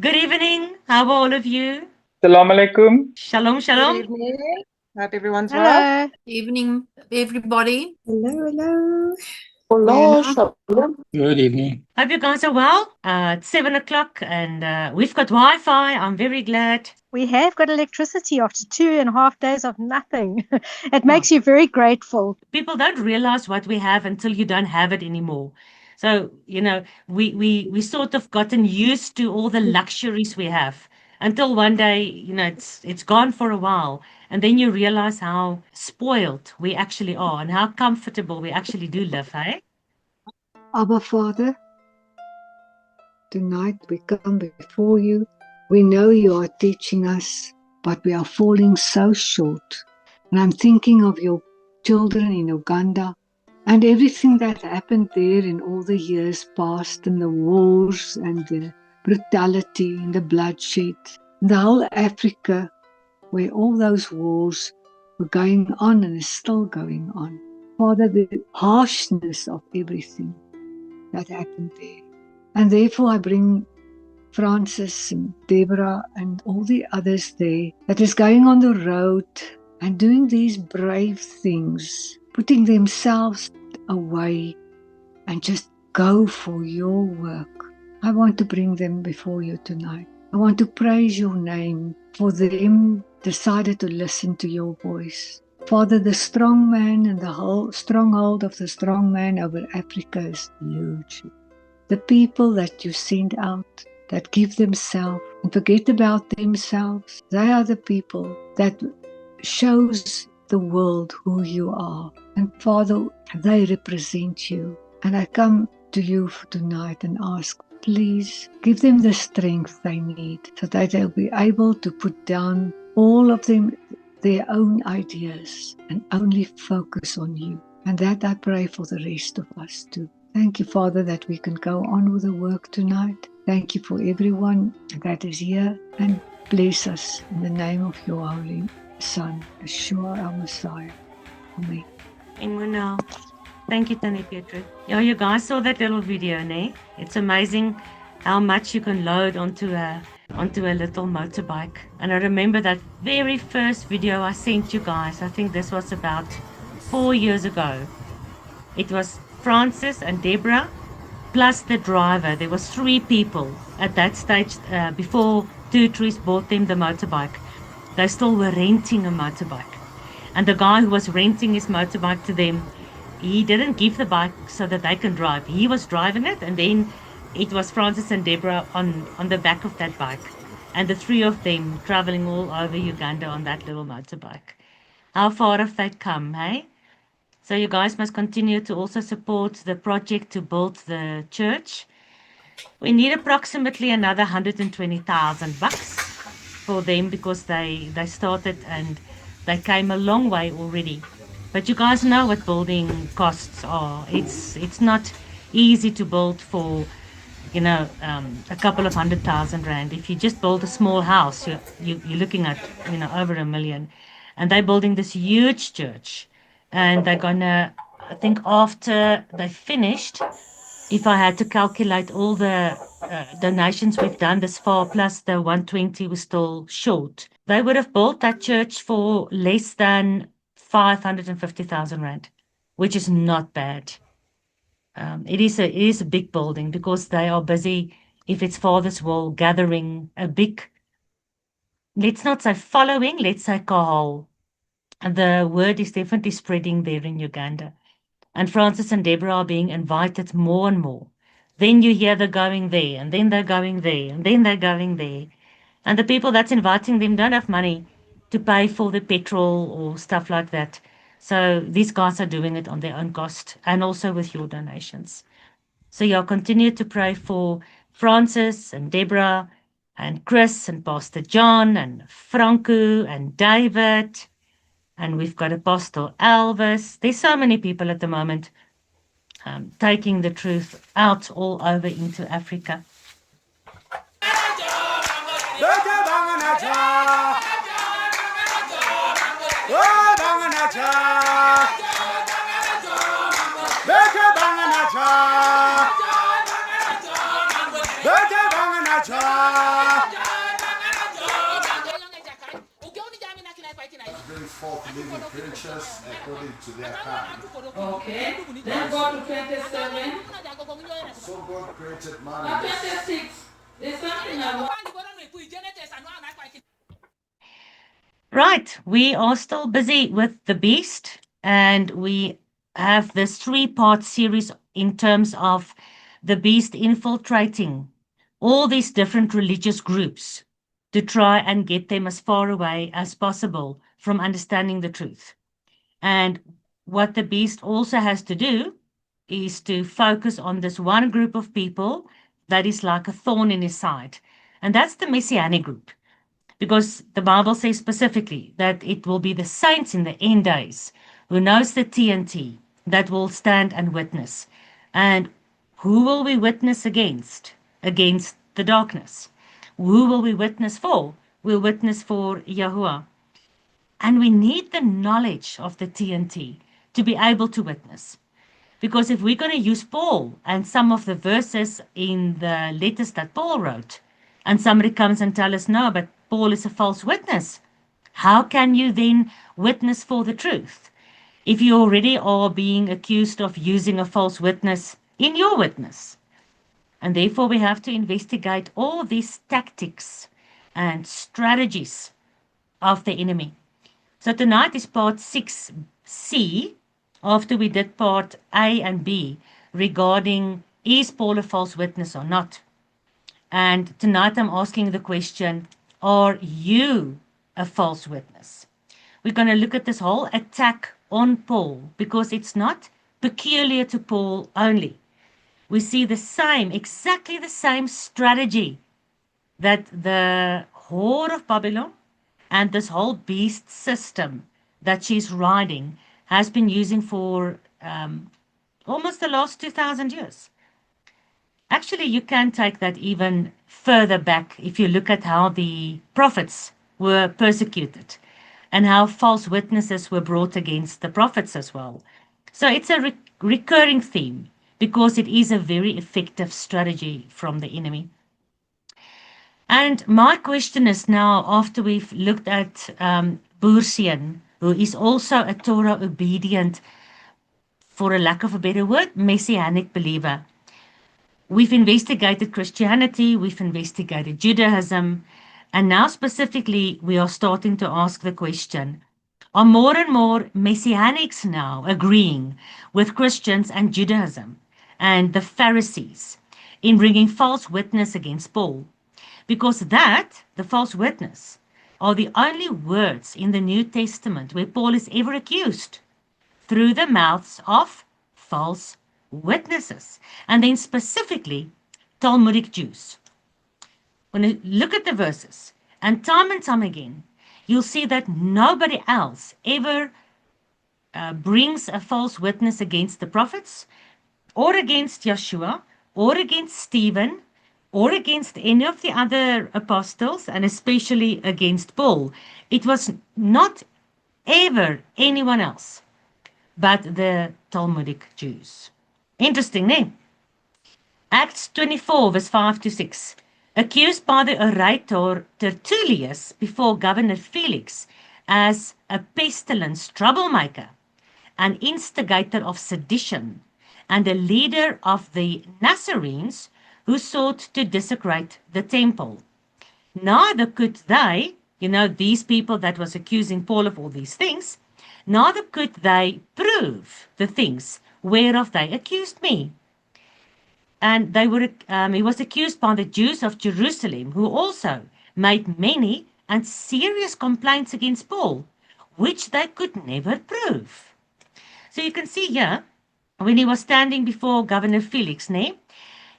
Good evening. How are all of you? Salam alaikum. Shalom, Good shalom. evening. Hope everyone's well. Hello. Evening, everybody. Hello, hello. Hello, Shalom. Good evening. Hope you guys are well. It's 7 o'clock and we've got Wi-Fi. I'm very glad. We have got electricity after 2.5 days of nothing. It makes you very grateful. People don't realize what we have until you don't have it anymore. So, we sort of gotten used to all the luxuries we have until one day, it's gone for a while. And then you realize how spoiled we actually are and how comfortable we actually do live, hey? Abba Father, tonight we come before you. We know you are teaching us, but we are falling so short. And I'm thinking of your children in Uganda and everything that happened there in all the years past, and the wars and the brutality and the bloodshed. The whole Africa, where all those wars were going on and is still going on. Father, the harshness of everything that happened there. And therefore I bring Francis and Deborah and all the others there that is going on the road and doing these brave things, putting themselves away and just go for your work. I want to bring them before you tonight. I want to praise your name for them decided to listen to your voice. Father, the strong man and the whole stronghold of the strong man over Africa is huge. The people that you send out that give themselves and forget about themselves, they are the people that shows the world who you are. And Father, they represent you. And I come to you for tonight and ask, please give them the strength they need so that they'll be able to put down all of them, their own ideas, and only focus on you. And that I pray for the rest of us too. Thank you, Father, that we can go on with the work tonight. Thank you for everyone that is here, and bless us in the name of your holy Son, Yeshua our Messiah. Amen. Amen. Thank you, Tani Pietro. Yeah, you guys saw that little video, ne? It's amazing how much you can load onto a little motorbike. And I remember that very first video I sent you guys. I think this was about 4 years ago. It was Francis and Deborah plus the driver. There was 3 people at that stage before Two Trees bought them the motorbike. They still were renting a motorbike. And the guy who was renting his motorbike to them, he didn't give the bike so that they can drive. He was driving it, and then it was Francis and Deborah on the back of that bike. And the 3 of them traveling all over Uganda on that little motorbike. How far have they come, hey? So you guys must continue to also support the project to build the church. We need approximately another 120,000 bucks for them because they started and they came a long way already. But you guys know what building costs are. It's not easy to build for, a couple of 100,000 rand. If you just build a small house, you're looking at, over 1 million. And they're building this huge church. And they're gonna, I think after they finished, if I had to calculate all the donations we've done this far, plus the 120 was still short, they would have built that church for less than 550,000 rand, which is not bad. It is a big building because they are busy, if it's Father's will, gathering a big, let's not say following, let's say kahal. The word is definitely spreading there in Uganda. And Francis and Deborah are being invited more and more. Then you hear they're going there, and then they're going there, and then they're going there. And the people that's inviting them don't have money to pay for the petrol or stuff like that. So these guys are doing it on their own cost and also with your donations. So y'all continue to pray for Francis and Deborah and Chris and Pastor John and Franco and David. And we've got Apostle Elvis. There's so many people at the moment taking the truth out all over into Africa. forth living creatures according to their kind. Okay. Then go to 27. So God created man Now in his 26. There's something I want. Right, we are still busy with the beast, and we have this three-part series in terms of the beast infiltrating all these different religious groups to try and get them as far away as possible from understanding the truth. And what the beast also has to do is to focus on this one group of people that is like a thorn in his side, and that's the Messianic group. Because the Bible says specifically that it will be the saints in the end days who knows the TNT that will stand and witness. And who will we witness against? Against the darkness. Who will we witness for? We'll witness for Yahuwah. And we need the knowledge of the TNT to be able to witness. Because if we're going to use Paul and some of the verses in the letters that Paul wrote, and somebody comes and tells us, no, but Paul is a false witness, how can you then witness for the truth if you already are being accused of using a false witness in your witness? And therefore we have to investigate all these tactics and strategies of the enemy. So tonight is part 6C, after we did part A and B regarding is Paul a false witness or not. And tonight I'm asking the question, are you a false witness? We're going to look at this whole attack on Paul because it's not peculiar to Paul only. We see the same, exactly the same strategy that the whore of Babylon and this whole beast system that she's riding has been using for almost the last 2,000 years. Actually, you can take that even further back if you look at how the prophets were persecuted and how false witnesses were brought against the prophets as well. So it's a recurring theme because it is a very effective strategy from the enemy. And my question is now, after we've looked at Boerseun, who is also a Torah obedient, for a lack of a better word, messianic believer. We've investigated Christianity, we've investigated Judaism, and now specifically we are starting to ask the question, are more and more messianics now agreeing with Christians and Judaism and the Pharisees in bringing false witness against Paul? Because that, the false witness, are the only words in the New Testament where Paul is ever accused through the mouths of false witnesses, and then specifically Talmudic Jews. When you look at the verses, and time again, you'll see that nobody else ever brings a false witness against the prophets, or against Yeshua, or against Stephen, or against any of the other apostles, and especially against Paul. It was not ever anyone else but the Talmudic Jews. Interesting, eh? Acts 24, verse 5 to 6. Accused by the orator Tertullius before Governor Felix as a pestilence troublemaker, an instigator of sedition, and a leader of the Nazarenes who sought to desecrate the temple. Neither could they, these people that was accusing Paul of all these things, neither could they prove the things whereof they accused me. And he was accused by the Jews of Jerusalem, who also made many and serious complaints against Paul, which they could never prove. So you can see here, when he was standing before Governor Felix,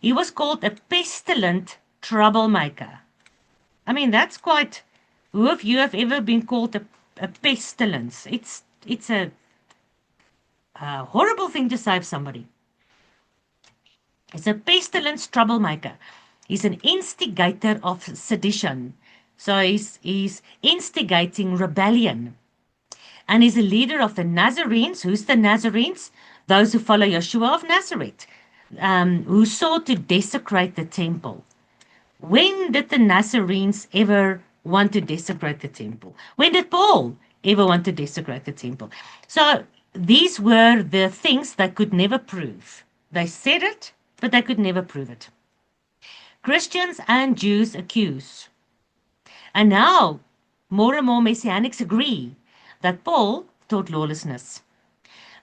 he was called a pestilent troublemaker. I mean, that's quite, who of you have ever been called a pestilence? It's a horrible thing to say of somebody. He's a pestilence troublemaker. He's an instigator of sedition. So he's instigating rebellion. And he's a leader of the Nazarenes. Who's the Nazarenes? Those who follow Yeshua of Nazareth, who sought to desecrate the temple. When did the Nazarenes ever want to desecrate the temple? When did Paul ever want to desecrate the temple. So these were the things they could never prove. They said it, but they could never prove it. Christians and Jews accuse. And now more and more Messianics agree that Paul taught lawlessness.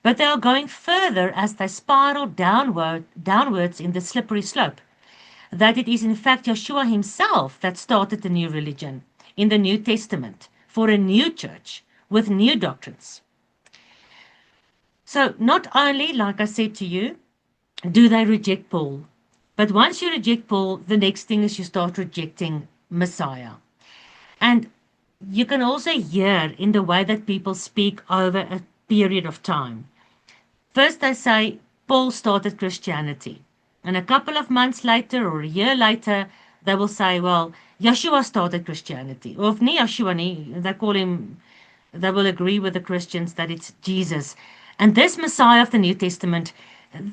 But they are going further as they spiral downwards in the slippery slope, that it is in fact Yeshua himself that started the new religion in the New Testament for a new church with new doctrines. So not only, like I said to you, do they reject Paul, but once you reject Paul, the next thing is you start rejecting Messiah. And you can also hear in the way that people speak over a period of time. First they say Paul started Christianity. And a couple of months later or a year later, they will say, well, Yeshua started Christianity. Or if nie Yeshua nie, they will agree with the Christians that it's Jesus. And this Messiah of the New Testament,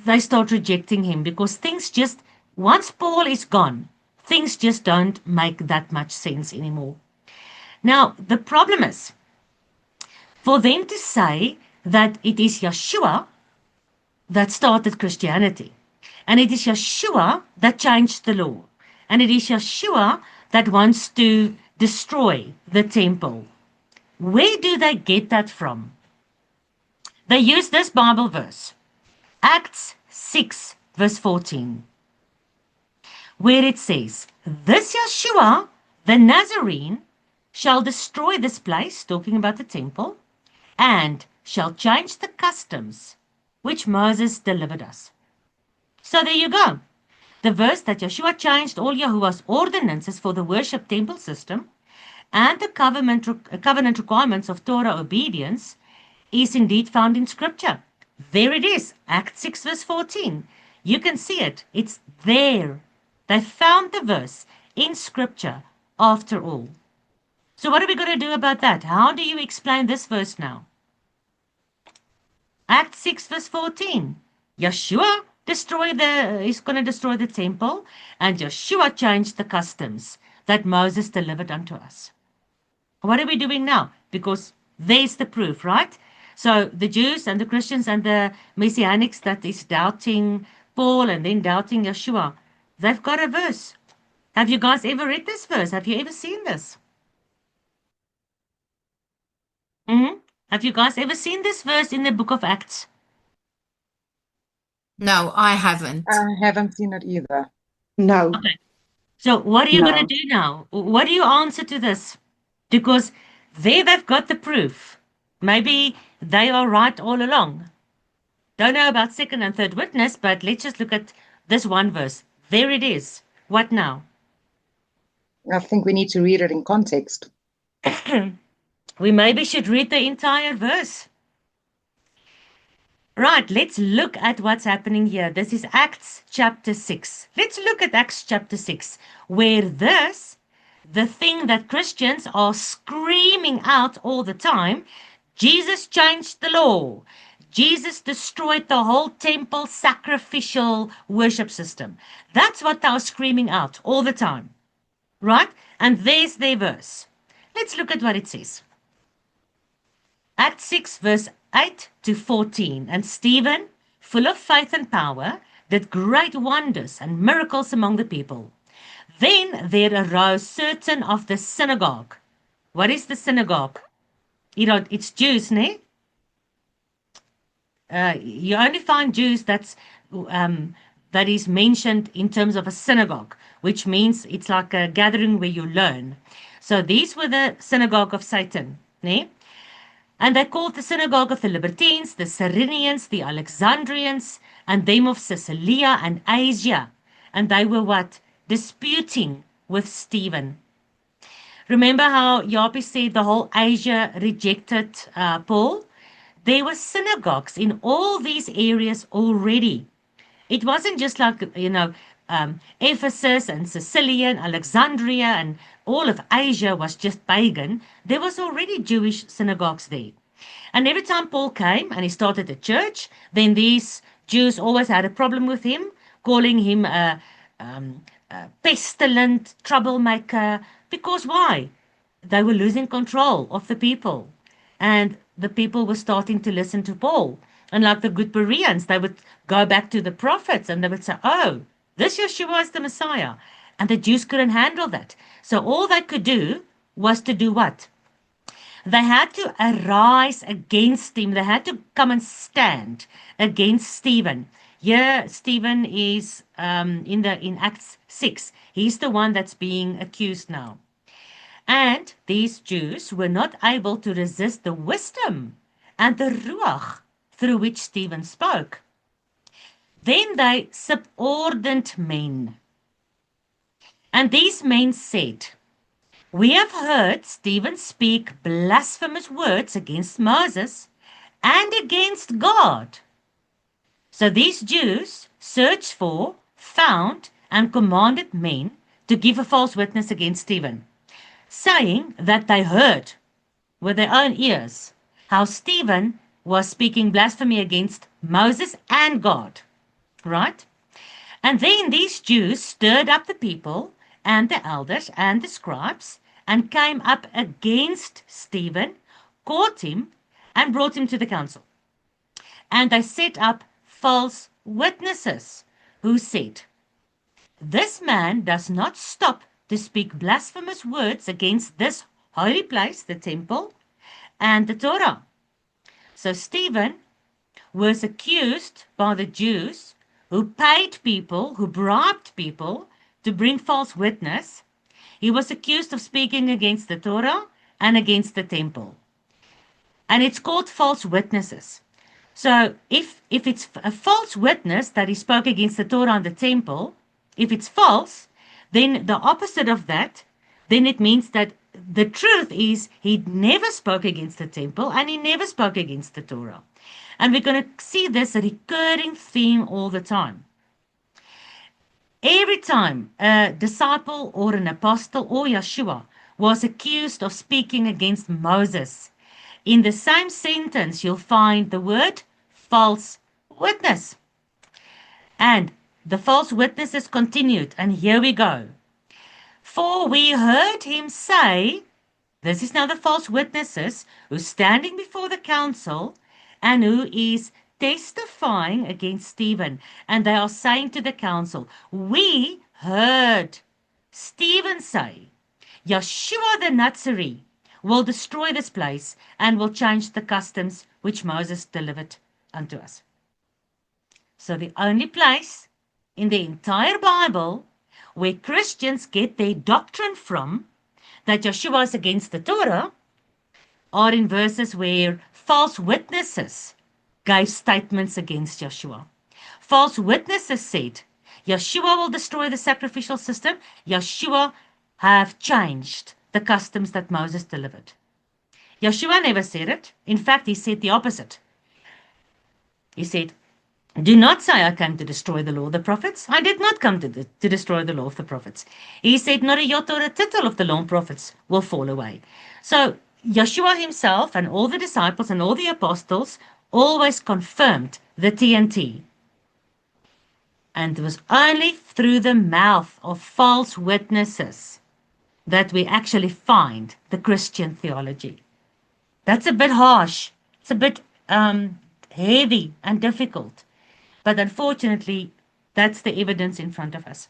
they start rejecting him because things just, once Paul is gone, things just don't make that much sense anymore. Now, the problem is, for them to say that it is Yeshua that started Christianity, and it is Yeshua that changed the law, and it is Yeshua that wants to destroy the temple. Where do they get that from? They use this Bible verse, Acts 6, verse 14, where it says, this Yeshua, the Nazarene, shall destroy this place, talking about the temple, and shall change the customs which Moses delivered us. So there you go. The verse that Yeshua changed all Yahuwah's ordinances for the worship temple system and the covenant requirements of Torah obedience is indeed found in Scripture. There it is, Acts 6 verse 14. You can see it. It's there. They found the verse in Scripture after all. So what are we going to do about that? How do you explain this verse now? Acts 6 verse 14. Yeshua is going to destroy the temple, and Yeshua changed the customs that Moses delivered unto us. What are we doing now? Because there's the proof, right? So the Jews and the Christians and the Messianics that is doubting Paul and then doubting Yeshua, they've got a verse. Have you guys ever read this verse? Have you ever seen this? Have you guys ever seen this verse in the book of Acts? No, I haven't. I haven't seen it either. No. Okay. So what are you No. going to do now? What do you answer to this? Because there they've got the proof. Maybe they are right all along. Don't know about second and third witness, but let's just look at this one verse. There it is. What now? I think we need to read it in context. We maybe should read the entire verse. Right, let's look at what's happening here. This is Acts chapter 6. Let's look at Acts chapter 6, where the thing that Christians are screaming out all the time, Jesus changed the law. Jesus destroyed the whole temple sacrificial worship system. That's what they are screaming out all the time. Right? And there's their verse. Let's look at what it says. Acts 6 verse 8 to 14. And Stephen, full of faith and power, did great wonders and miracles among the people. Then there arose certain of the synagogue. What is the synagogue? It's Jews, ne? You only find Jews that is mentioned in terms of a synagogue, which means it's like a gathering where you learn. So these were the synagogue of Satan, ne? And they called the synagogue of the Libertines, the Cyrenians, the Alexandrians, and them of Cilicia and Asia. And they were what? Disputing with Stephen. Remember how Yapi said the whole Asia rejected Paul? There were synagogues in all these areas already. It wasn't just like, Ephesus and Sicilia and Alexandria and all of Asia was just pagan. There was already Jewish synagogues there. And every time Paul came and he started a church, then these Jews always had a problem with him, calling him a pestilent troublemaker. Because why? They were losing control of the people. and the people were starting to listen to Paul. And like the good Bereans, they would go back to the prophets and they would say, oh, this Yeshua is the Messiah. And the Jews couldn't handle that. So all they could do was to do what? They had to arise against him. They had to come and stand against Stephen. Here, Stephen is in Acts 6. He's the one that's being accused now. And these Jews were not able to resist the wisdom and the ruach through which Stephen spoke. Then they subordined men. And these men said, we have heard Stephen speak blasphemous words against Moses and against God. So these Jews searched for, found, and commanded men to give a false witness against Stephen, saying that they heard with their own ears how Stephen was speaking blasphemy against Moses and God. Right? And then these Jews stirred up the people and the elders and the scribes and came up against Stephen, caught him, and brought him to the council. And they set up false witnesses who said, this man does not stop to speak blasphemous words against this holy place, the temple, and the Torah. So Stephen was accused by the Jews who paid people, who bribed people to bring false witness. He was accused of speaking against the Torah and against the temple. And it's called false witnesses. So if it's a false witness that he spoke against the Torah and the temple, if it's false, then the opposite of that, then it means that the truth is he never spoke against the temple and he never spoke against the Torah. And we're going to see this a recurring theme all the time. Every time a disciple or an apostle or Yeshua was accused of speaking against Moses, in the same sentence you'll find the word false witness. And the false witnesses continued, and here we go. For we heard him say, this is now the false witnesses who's standing before the council and who is testifying against Stephen. And they are saying to the council, we heard Stephen say, Yeshua the Nazarene will destroy this place and will change the customs which Moses delivered unto us. So the only place in the entire Bible where Christians get their doctrine from that Yeshua is against the Torah are in verses where false witnesses gave statements against Yeshua. False witnesses said, Yeshua will destroy the sacrificial system. Yeshua have changed the customs that Moses delivered. Yeshua never said it. In fact, he said the opposite. He said, do not say I came to destroy the law of the prophets. I did not come to destroy the law of the prophets. He said, not a jot or a tittle of the law and prophets will fall away. So Yeshua himself and all the disciples and all the apostles always confirmed the TNT. And it was only through the mouth of false witnesses that we actually find the Christian theology. That's a bit harsh. It's a bit heavy and difficult. But unfortunately, that's the evidence in front of us.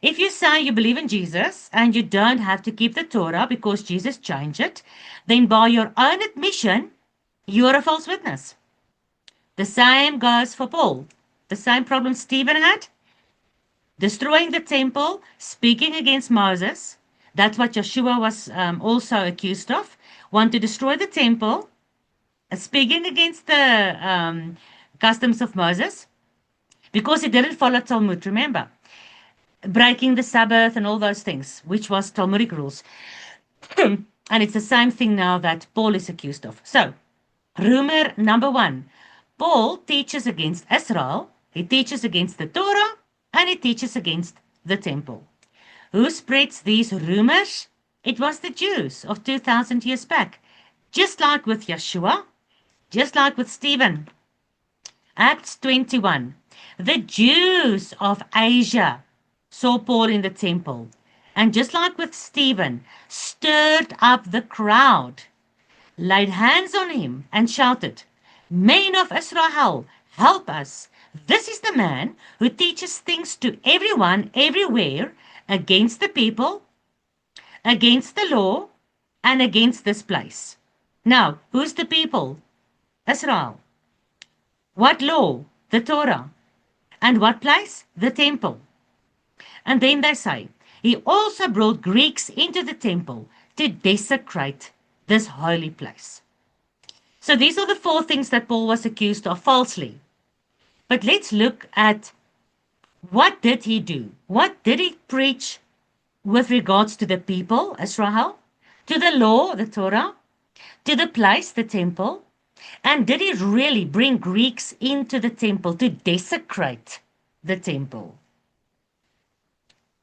If you say you believe in Jesus and you don't have to keep the Torah because Jesus changed it, then by your own admission, you're a false witness. The same goes for Paul. The same problem Stephen had. Destroying the temple, speaking against Moses. That's what Yeshua was also accused of. Want to destroy the temple, speaking against the customs of Moses, because he didn't follow Talmud, remember. Breaking the Sabbath and all those things, which was Talmudic rules. And it's the same thing now that Paul is accused of. So, rumor number one. Paul teaches against Israel, he teaches against the Torah, and he teaches against the temple. Who spreads these rumors? It was the Jews of 2,000 years back. Just like with Yeshua, just like with Stephen. Acts 21. The Jews of Asia saw Paul in the temple, and just like with Stephen, stirred up the crowd. laid hands on him and shouted, "Men of Israel, help us. This is the man who teaches things to everyone, everywhere, against the people, against the law, and against this place." Now, who's the people? Israel. What law? The Torah. And what place? The temple. And then they say, he also brought Greeks into the temple to desecrate this holy place. So these are the 4 things that Paul was accused of falsely. But let's look at what did he do? What did he preach with regards to the people, Israel, to the law, the Torah, to the place, the temple, and did he really bring Greeks into the temple to desecrate the temple?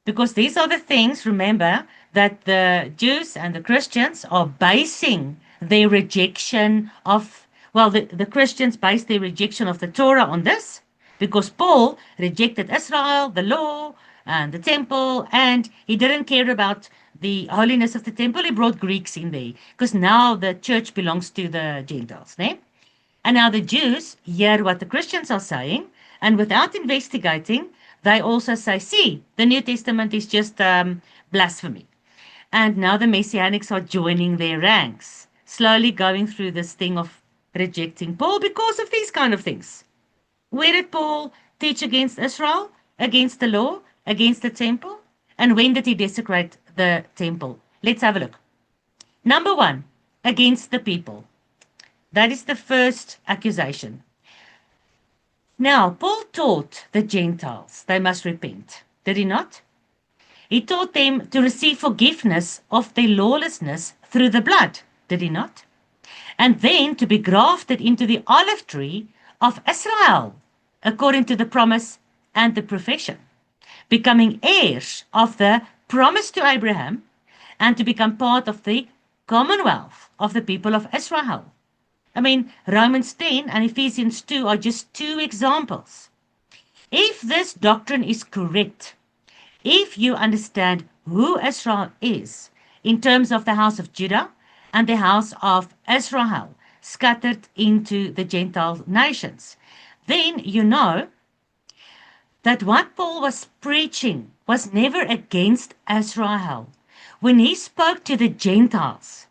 Because these are the things, remember, that the Jews and the Christians are basing their rejection of, well, the Christians base their rejection of the Torah on this, because Paul rejected Israel, the law, and the temple, and he didn't care about the holiness of the temple. He brought Greeks in there, because now the church belongs to the Gentiles. Ne? And now the Jews hear what the Christians are saying, and without investigating, they also say, see, the New Testament is just blasphemy. And now the Messianics are joining their ranks, slowly going through this thing of rejecting Paul because of these kind of things. Where did Paul teach against Israel, against the law, against the temple? And when did he desecrate the temple? Let's have a look. Number 1, against the people. That is the first accusation. Now, Paul taught the Gentiles they must repent. Did he not? He taught them to receive forgiveness of their lawlessness through the blood. Did he not? And then to be grafted into the olive tree of Israel, according to the promise and the profession, becoming heirs of the promise to Abraham and to become part of the commonwealth of the people of Israel. I mean, Romans 10 and Ephesians 2 are just 2 examples. If this doctrine is correct, if you understand who Israel is in terms of the house of Judah and the house of Israel scattered into the Gentile nations, then you know that what Paul was preaching was never against Israel. When he spoke to the Gentiles,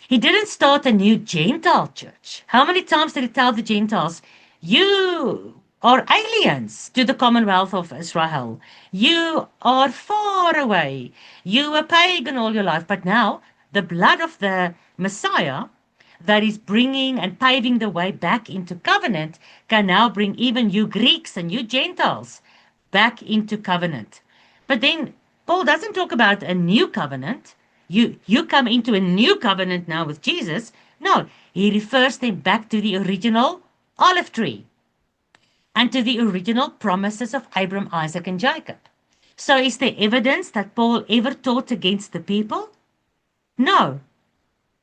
he didn't start a new Gentile church. How many times did he tell the Gentiles, you are aliens to the commonwealth of Israel. You are far away. You were pagan all your life. But now the blood of the Messiah that is bringing and paving the way back into covenant can now bring even you Greeks and you Gentiles back into covenant. But then Paul doesn't talk about a new covenant. You come into a new covenant now with Jesus. No, he refers them back to the original olive tree and to the original promises of Abraham, Isaac, and Jacob. So is there evidence that Paul ever taught against the people? No.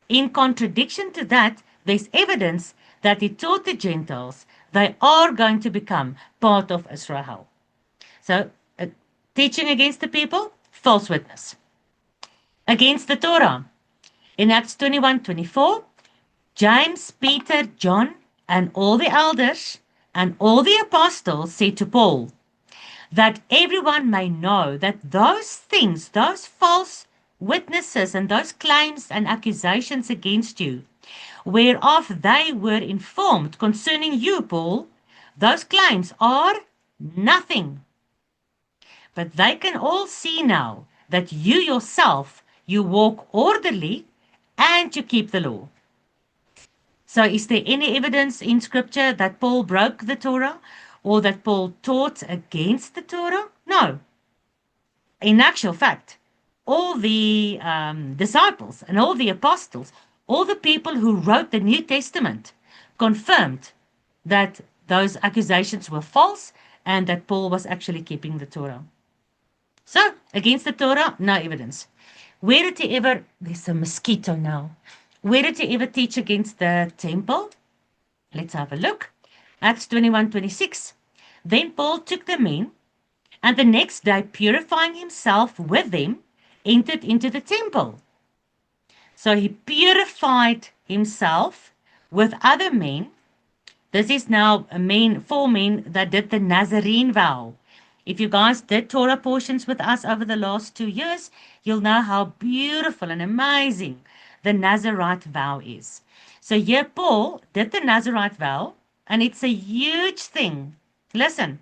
In contradiction to that, there's evidence that he taught the Gentiles they are going to become part of Israel. So, teaching against the people, false witness. Against the Torah. In Acts 21:24, James, Peter, John, and all the elders and all the apostles said to Paul, that everyone may know that those things, those false witnesses and those claims and accusations against you, whereof they were informed concerning you, Paul, those claims are nothing. But they can all see now that you yourself, you walk orderly and you keep the law. So is there any evidence in scripture that Paul broke the Torah or that Paul taught against the Torah? No. In actual fact, all the disciples and all the apostles, all the people who wrote the New Testament confirmed that those accusations were false and that Paul was actually keeping the Torah. So, against the Torah, no evidence. Where did he ever, there's a mosquito now. Where did he ever teach against the temple? Let's have a look. Acts 21:26. Then Paul took them in, and the next day, purifying himself with them, entered into the temple. So he purified himself with other men. This is now four men that did the Nazarene vow. If you guys did Torah portions with us over the last 2 years, you'll know how beautiful and amazing the Nazarite vow is. So here Paul did the Nazarite vow, and it's a huge thing. Listen,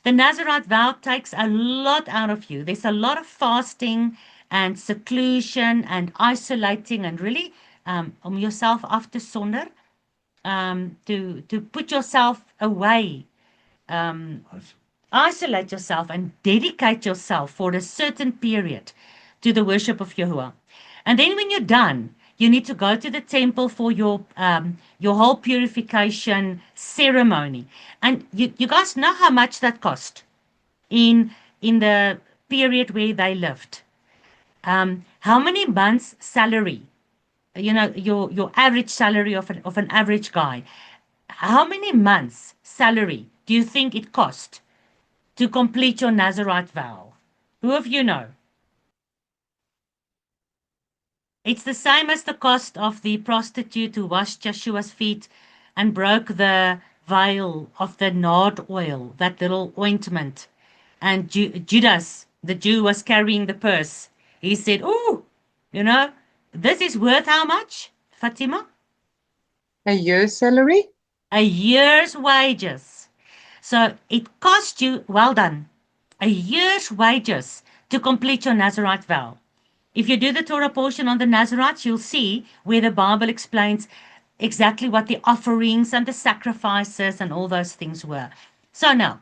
the Nazarite vow takes a lot out of you. There's a lot of fasting and seclusion and isolating and really yourself after sonder, to put yourself away, isolate yourself and dedicate yourself for a certain period to the worship of Yahuwah. And then when you're done, you need to go to the temple for your whole purification ceremony. And you guys know how much that cost in the period where they lived. How many months' salary? You know, your average salary of an average guy. How many months' salary do you think it cost to complete your Nazarite vow? Who of you know? It's the same as the cost of the prostitute who washed Yeshua's feet and broke the vial of the nard oil, that little ointment. And Judas, the Jew, was carrying the purse. He said, "Oh, you know, this is worth how much, Fatima?" A year's salary? A year's wages. So it cost you, well done, a year's wages to complete your Nazarite vow. If you do the Torah portion on the Nazarites, you'll see where the Bible explains exactly what the offerings and the sacrifices and all those things were. So now,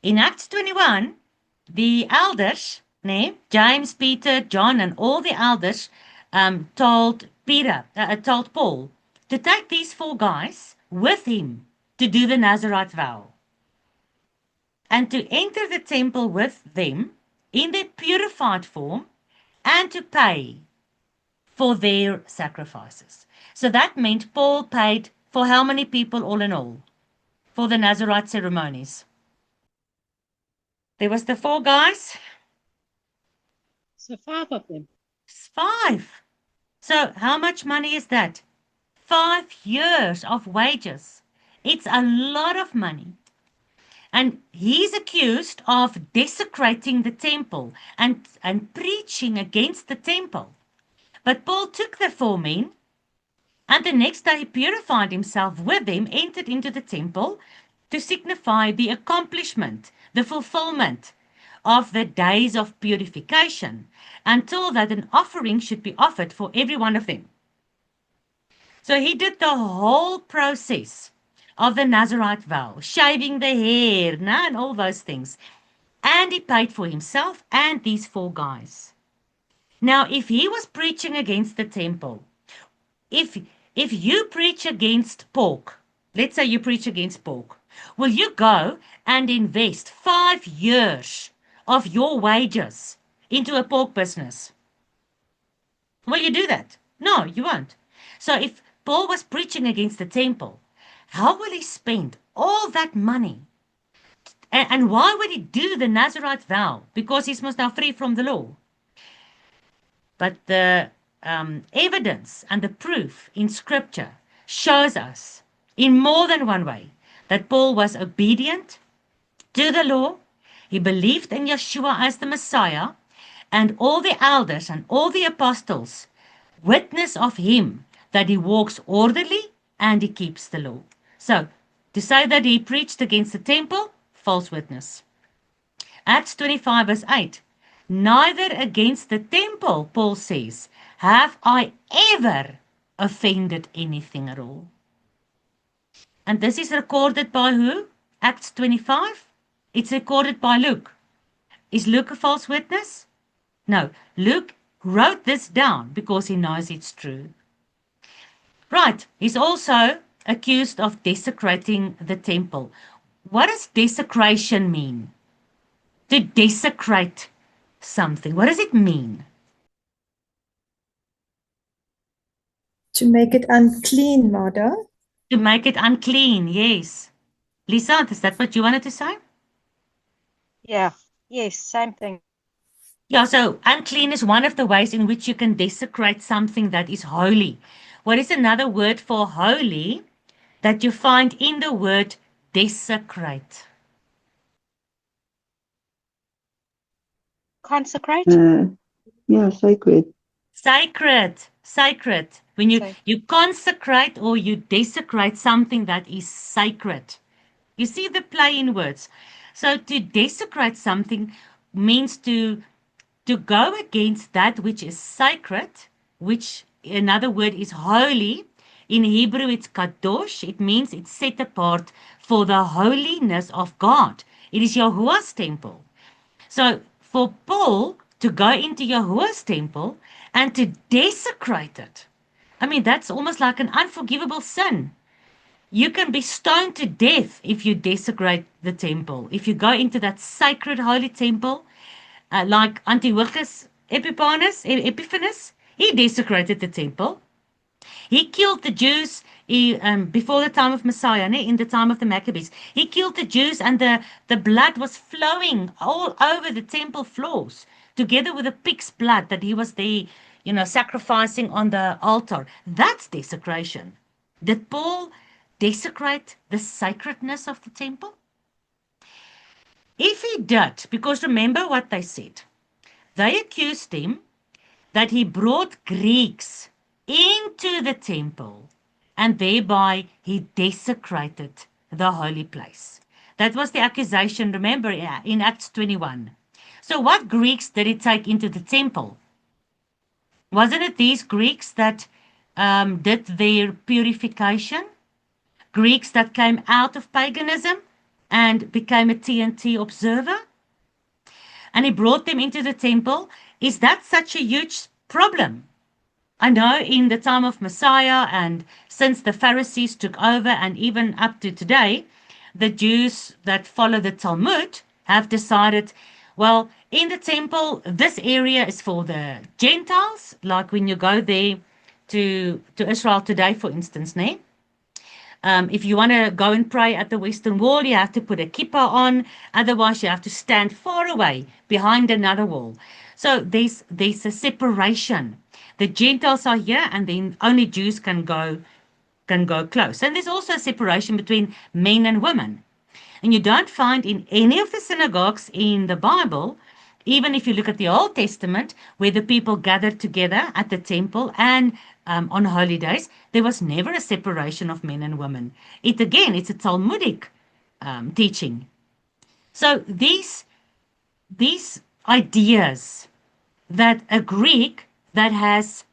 in Acts 21, the elders, James, Peter, John, and all the elders told Paul to take these 4 guys with him to do the Nazarite vow and to enter the temple with them in their purified form and to pay for their sacrifices. So that meant Paul paid for how many people all in all for the Nazarite ceremonies? There was the 4 guys. So 5 of them. 5. So how much money is that? 5 years of wages. It's a lot of money. And he's accused of desecrating the temple and preaching against the temple. But Paul took the 4 men, and the next day he purified himself with them, entered into the temple to signify the accomplishment, the fulfillment of the days of purification, until that an offering should be offered for every one of them. So he did the whole process of the Nazarite vow, shaving the hair, and all those things. And he paid for himself and these 4 guys. Now, if he was preaching against the temple, if you preach against pork, let's say you preach against pork, will you go and invest 5 years of your wages into a pork business? Will you do that? No, you won't. So if Paul was preaching against the temple, how will he spend all that money? And why would he do the Nazarite vow? Because he's most now free from the law. But the evidence and the proof in Scripture shows us in more than one way that Paul was obedient to the law. He believed in Yeshua as the Messiah, and all the elders and all the apostles witness of him that he walks orderly and he keeps the law. So, to say that he preached against the temple, false witness. Acts 25 verse 8. Neither against the temple, Paul says, have I ever offended anything at all. And this is recorded by who? Acts 25? It's recorded by Luke. Is Luke a false witness? No, Luke wrote this down because he knows it's true. Right, he's also accused of desecrating the temple. What does desecration mean? To desecrate something. What does it mean? To make it unclean, Mother. To make it unclean, yes. Lisa, is that what you wanted to say? Yeah. Yes, same thing. Yeah, so unclean is one of the ways in which you can desecrate something that is holy. What is another word for holy that you find in the word desecrate? Consecrate. Yeah, sacred. Sacred, sacred. When So you consecrate or you desecrate something that is sacred. You see the play in words. So to desecrate something means to go against that which is sacred, which another word is holy. In Hebrew, it's kadosh. It means it's set apart for the holiness of God. It is Yahuwah's temple. So for Paul to go into Yahuwah's temple and to desecrate it, I mean, that's almost like an unforgivable sin. You can be stoned to death if you desecrate the temple. If you go into that sacred holy temple, like Antiochus Epiphanes, he desecrated the temple. He killed the Jews before the time of Messiah, in the time of the Maccabees. He killed the Jews, and the blood was flowing all over the temple floors, together with the pig's blood that he was there, sacrificing on the altar. That's desecration. Did Paul desecrate the sacredness of the temple? If he did, because remember what they said, they accused him that he brought Greeks into the temple and thereby he desecrated the holy place. That was the accusation, remember, in Acts 21. So what Greeks did he take into the temple? Wasn't it these Greeks that did their purification? Greeks that came out of paganism and became a TNT observer? And he brought them into the temple. Is that such a huge problem? I know in the time of Messiah and since the Pharisees took over and even up to today, the Jews that follow the Talmud have decided, well, in the temple, this area is for the Gentiles, like when you go there to Israel today, for instance, if you want to go and pray at the Western Wall, you have to put a kippah on. Otherwise, you have to stand far away behind another wall. So there's a separation. The Gentiles are here, and then only Jews can go close. And there's also a separation between men and women. And you don't find in any of the synagogues in the Bible, even if you look at the Old Testament, where the people gathered together at the temple and on holy days, there was never a separation of men and women. It's a Talmudic teaching. So these ideas that a Greek that has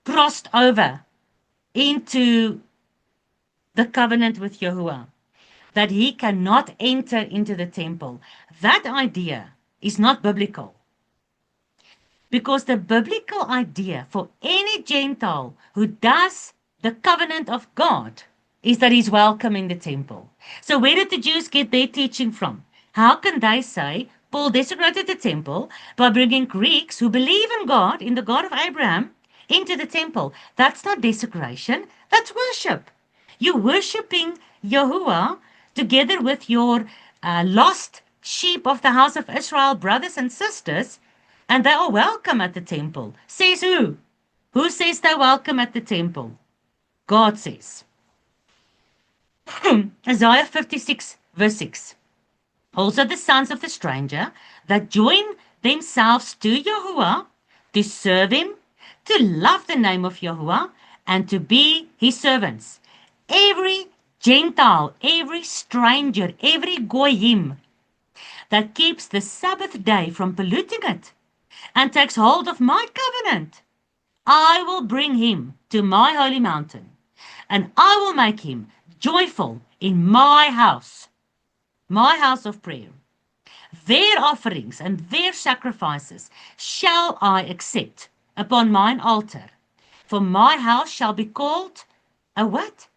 crossed over into the covenant with Yahuwah, that he cannot enter into the temple, that idea is not biblical. Because the biblical idea for any Gentile who does the covenant of God is that he's welcome in the temple. So where did the Jews get their teaching from? How can they say Paul desecrated the temple by bringing Greeks who believe in God, in the God of Abraham, into the temple? That's not desecration, that's worship. You're worshiping Yahuwah together with your lost sheep of the house of Israel, brothers and sisters, and they are welcome at the temple. Says who? Who says they're welcome at the temple? God says. Isaiah 56, verse 6. Also the sons of the stranger that join themselves to Yahuwah, to serve him, to love the name of Yahuwah, and to be his servants. Every Gentile, every stranger, every Goyim that keeps the Sabbath day from polluting it and takes hold of my covenant, I will bring him to my holy mountain, and I will make him joyful in my house of prayer. Their offerings and their sacrifices shall I accept upon mine altar, for my house shall be called a what?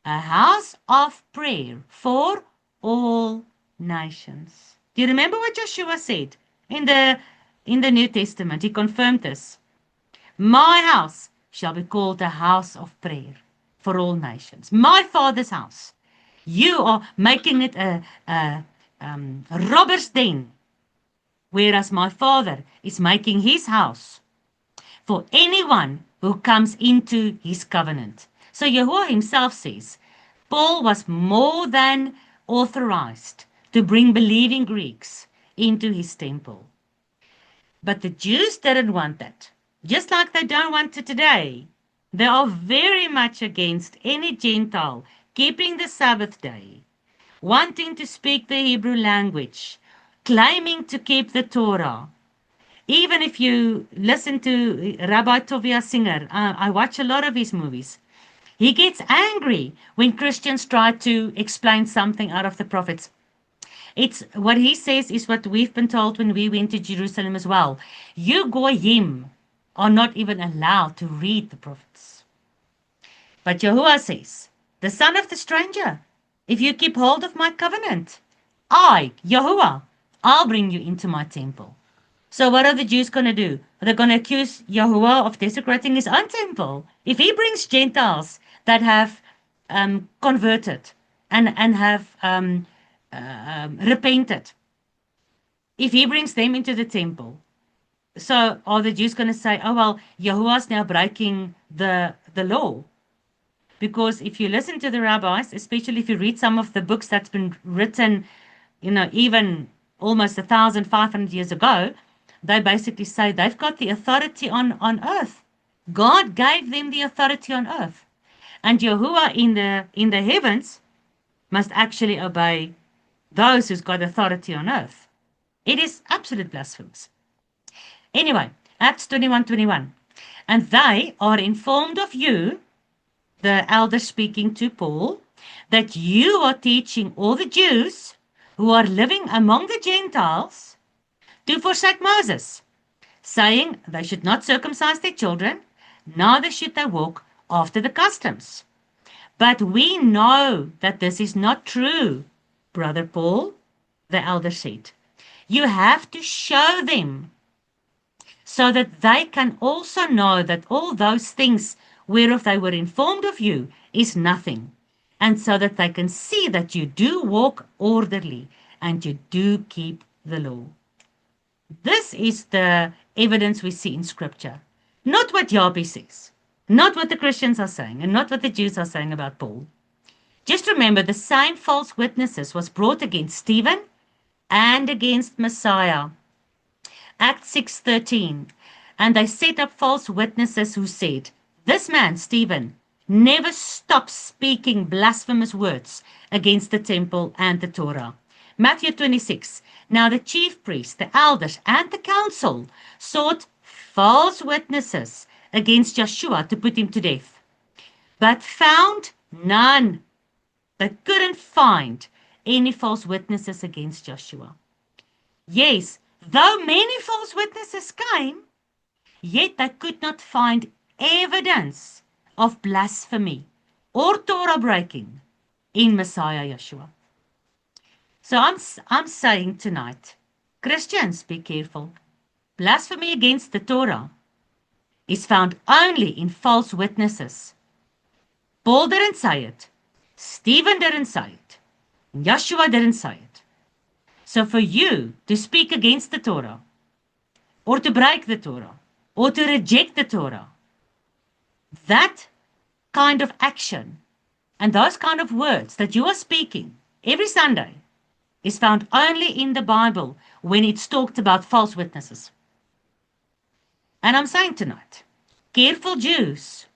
A house of prayer for all nations. Do you remember what Joshua said in the New Testament? He confirmed this. My house shall be called a house of prayer for all nations. My Father's house. You are making it robber's den, whereas my Father is making his house for anyone who comes into his covenant. So Yahuwah himself says, Paul was more than authorized to bring believing Greeks into his temple. But the Jews didn't want that, just like they don't want it today. They are very much against any Gentile keeping the Sabbath day, wanting to speak the Hebrew language, claiming to keep the Torah. Even if you listen to Rabbi Tovia Singer, I watch a lot of his movies. He gets angry when Christians try to explain something out of the prophets. It's what he says is what we've been told when we went to Jerusalem as well. You goyim are not even allowed to read the prophets. But Yahuwah says, the son of the stranger, if you keep hold of my covenant, I, Yahuwah, I'll bring you into my temple. So what are the Jews going to do? They're going to accuse Yahuwah of desecrating his own temple. If he brings Gentiles that have converted and have repented, if he brings them into the temple, so are the Jews going to say, oh, well, Yahuwah's now breaking the law? Because if you listen to the rabbis, especially if you read some of the books that's been written, even almost 1,500 years ago, they basically say they've got the authority on earth. God gave them the authority on earth. And Yahuwah in the heavens must actually obey those who's got authority on earth. It is absolute blasphemous. Anyway, Acts 21:21. And they are informed of you, the elder speaking to Paul, that you are teaching all the Jews who are living among the Gentiles to forsake Moses, saying they should not circumcise their children, neither should they walk after the customs. But we know that this is not true, Brother Paul, the elder said. You have to show them so that they can also know that all those things whereof they were informed of you is nothing, and so that they can see that you do walk orderly and you do keep the law. This is the evidence we see in Scripture, not what Yahweh says, not what the Christians are saying, and not what the Jews are saying about Paul. Just remember, the same false witnesses was brought against Stephen and against Messiah. Acts 6:13. And they set up false witnesses who said, this man, Stephen, never stops speaking blasphemous words against the temple and the Torah. Matthew 26. Now the chief priests, the elders, and the council sought false witnesses against Joshua to put him to death, but found none. They couldn't find any false witnesses against Joshua. Yes, though many false witnesses came, yet they could not find evidence of blasphemy or Torah breaking in Messiah Yeshua. So I'm saying tonight, Christians, be careful. Blasphemy against the Torah is found only in false witnesses. Paul didn't say it. Stephen didn't say it. Yeshua didn't say it. So for you to speak against the Torah, or to break the Torah, or to reject the Torah, that kind of action and those kind of words that you are speaking every Sunday is found only in the Bible when it's talked about false witnesses. And I'm saying tonight, careful Jews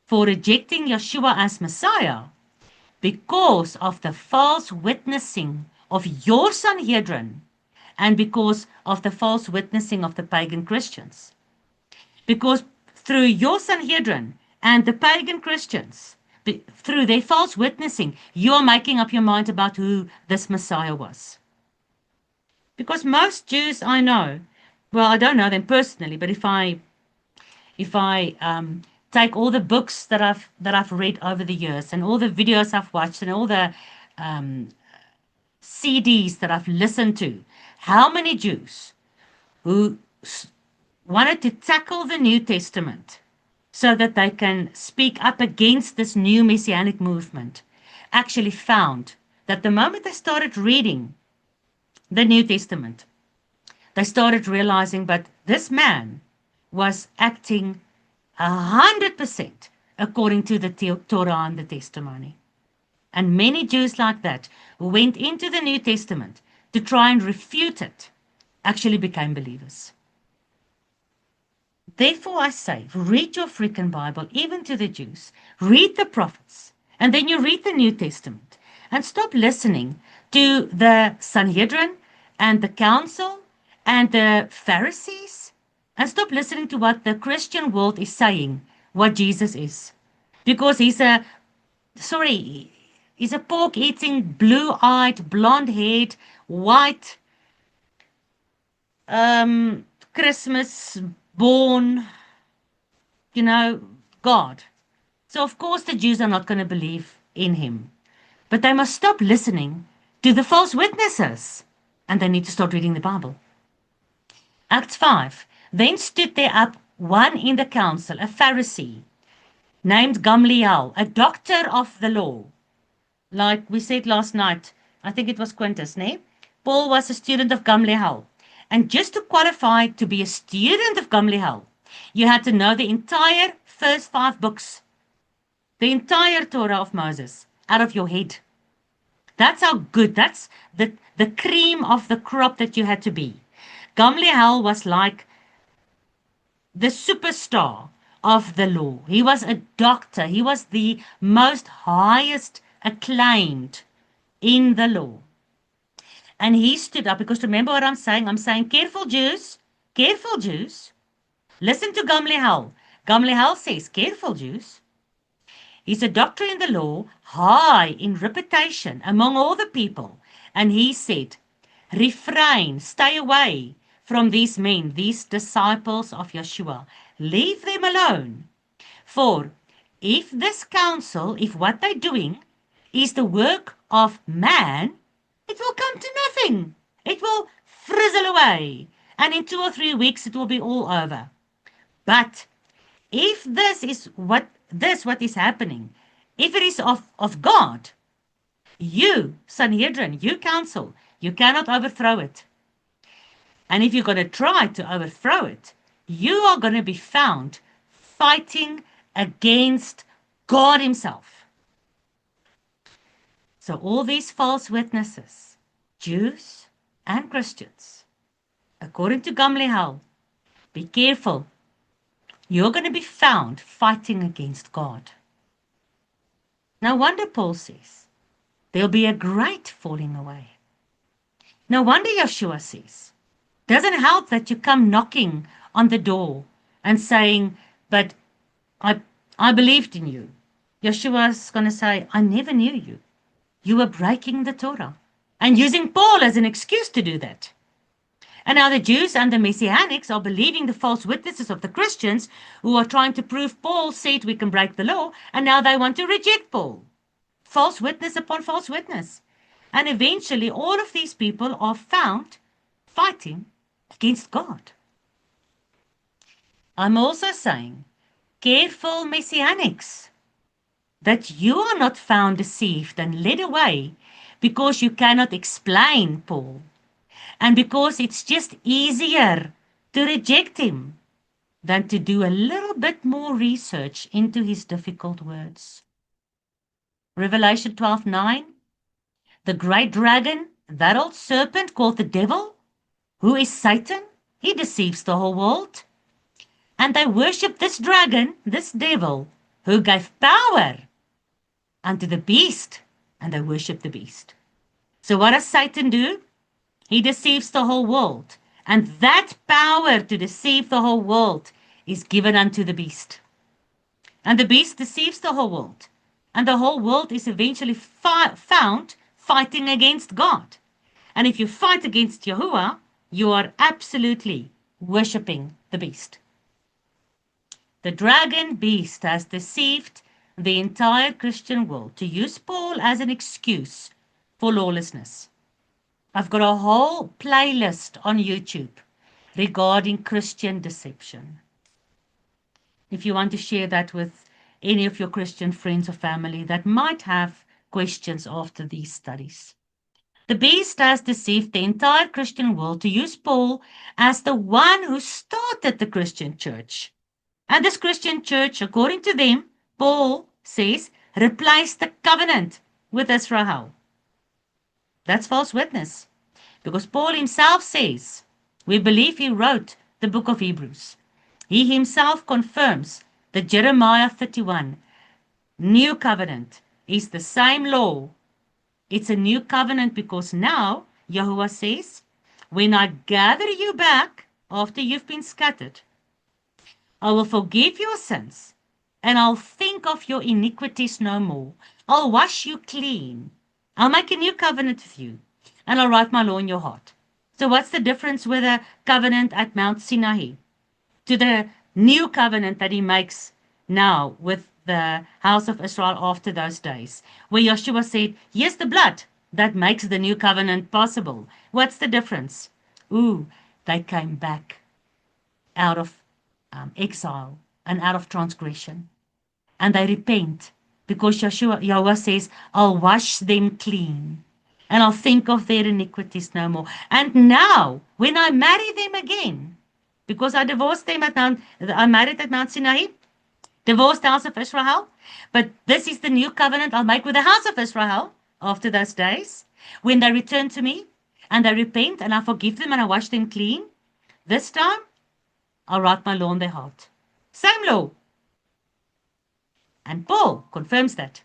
for rejecting Yeshua as Messiah because of the false witnessing of your Sanhedrin and because of the false witnessing of the pagan Christians. Because through your Sanhedrin and the pagan Christians, through their false witnessing, you are making up your mind about who this Messiah was. Because most Jews I know, well, I don't know them personally, but if I take all the books that I've read over the years and all the videos I've watched and all the CDs that I've listened to, how many Jews who wanted to tackle the New Testament so that they can speak up against this new messianic movement actually found that the moment they started reading the New Testament, they started realizing, but this man was acting 100% according to the Torah and the testimony. And many Jews like that who went into the New Testament to try and refute it actually became believers. Therefore, I say, read your freaking Bible, even to the Jews. Read the prophets. And then you read the New Testament. And stop listening to the Sanhedrin and the council and the Pharisees. And stop listening to what the Christian world is saying, what Jesus is. Because he's a pork-eating, blue-eyed, blonde-haired, white, Christmas-born, God. So, of course, the Jews are not going to believe in him. But they must stop listening to the false witnesses. And they need to start reading the Bible. Acts 5. Then stood there up one in the council, a Pharisee, named Gamliel, a doctor of the law. Like we said last night, I think it was Quintus, ne? Paul was a student of Gamliel. And just to qualify to be a student of Gamliel, you had to know the entire first 5 books, the entire Torah of Moses, out of your head. That's how good, that's the cream of the crop that you had to be. Gamliel was like the superstar of the law. He was a doctor. He was the most highest acclaimed in the law. And he stood up, because remember what I'm saying? I'm saying, careful Jews, listen to Gamliel. Gamliel says, careful Jews. He's a doctor in the law, high in reputation among all the people. And he said, refrain, stay away from these men, these disciples of Yeshua. Leave them alone. For if this counsel, if what they're doing is the work of man, it will come to nothing. It will frizzle away. And in 2 or 3 weeks, it will be all over. But if this is what is happening, if it is of God, you, Sanhedrin, you council, you cannot overthrow it. And if you're going to try to overthrow it, you are going to be found fighting against God himself. So all these false witnesses, Jews and Christians, according to Gamliel, be careful. You're going to be found fighting against God. No wonder Paul says, there'll be a great falling away. No wonder Yeshua says, doesn't help that you come knocking on the door and saying, but I believed in you. Yeshua's going to say, I never knew you. You were breaking the Torah and using Paul as an excuse to do that. And now the Jews and the Messianics are believing the false witnesses of the Christians who are trying to prove Paul said we can break the law, and now they want to reject Paul. False witness upon false witness. And eventually all of these people are found fighting against God. I'm also saying, careful Messianics, that you are not found deceived and led away because you cannot explain Paul, and because it's just easier to reject him than to do a little bit more research into his difficult words. Revelation 12:9, the great dragon, that old serpent called the devil, who is Satan, he deceives the whole world. And they worship this dragon, this devil, who gave power unto the beast, and they worship the beast. So what does Satan do? He deceives the whole world. And that power to deceive the whole world is given unto the beast. And the beast deceives the whole world. And the whole world is eventually found fighting against God. And if you fight against Yahuwah, you are absolutely worshipping the beast. The dragon beast has deceived the entire Christian world to use Paul as an excuse for lawlessness. I've got a whole playlist on YouTube regarding Christian deception. If you want to share that with any of your Christian friends or family that might have questions after these studies. The beast has deceived the entire Christian world to use Paul as the one who started the Christian church. And this Christian church, according to them, Paul says, replaced the covenant with Israel. That's false witness. Because Paul himself says, we believe he wrote the book of Hebrews. He himself confirms that Jeremiah 31, new covenant, is the same law. It's a new covenant because now, Yahuwah says, when I gather you back after you've been scattered, I will forgive your sins, and I'll think of your iniquities no more. I'll wash you clean. I'll make a new covenant with you, and I'll write my law in your heart. So what's the difference with a covenant at Mount Sinai to the new covenant that he makes now with the house of Israel after those days, where Joshua said, here's the blood that makes the new covenant possible. What's the difference? They came back out of exile and out of transgression, and they repent because Yahweh says, I'll wash them clean and I'll think of their iniquities no more. And now, when I marry them again, because I divorced them I married at Mount Sinai, divorced the house of Israel, but this is the new covenant I'll make with the house of Israel after those days, when they return to me and they repent and I forgive them and I wash them clean. This time, I'll write my law in their heart. Same law. And Paul confirms that.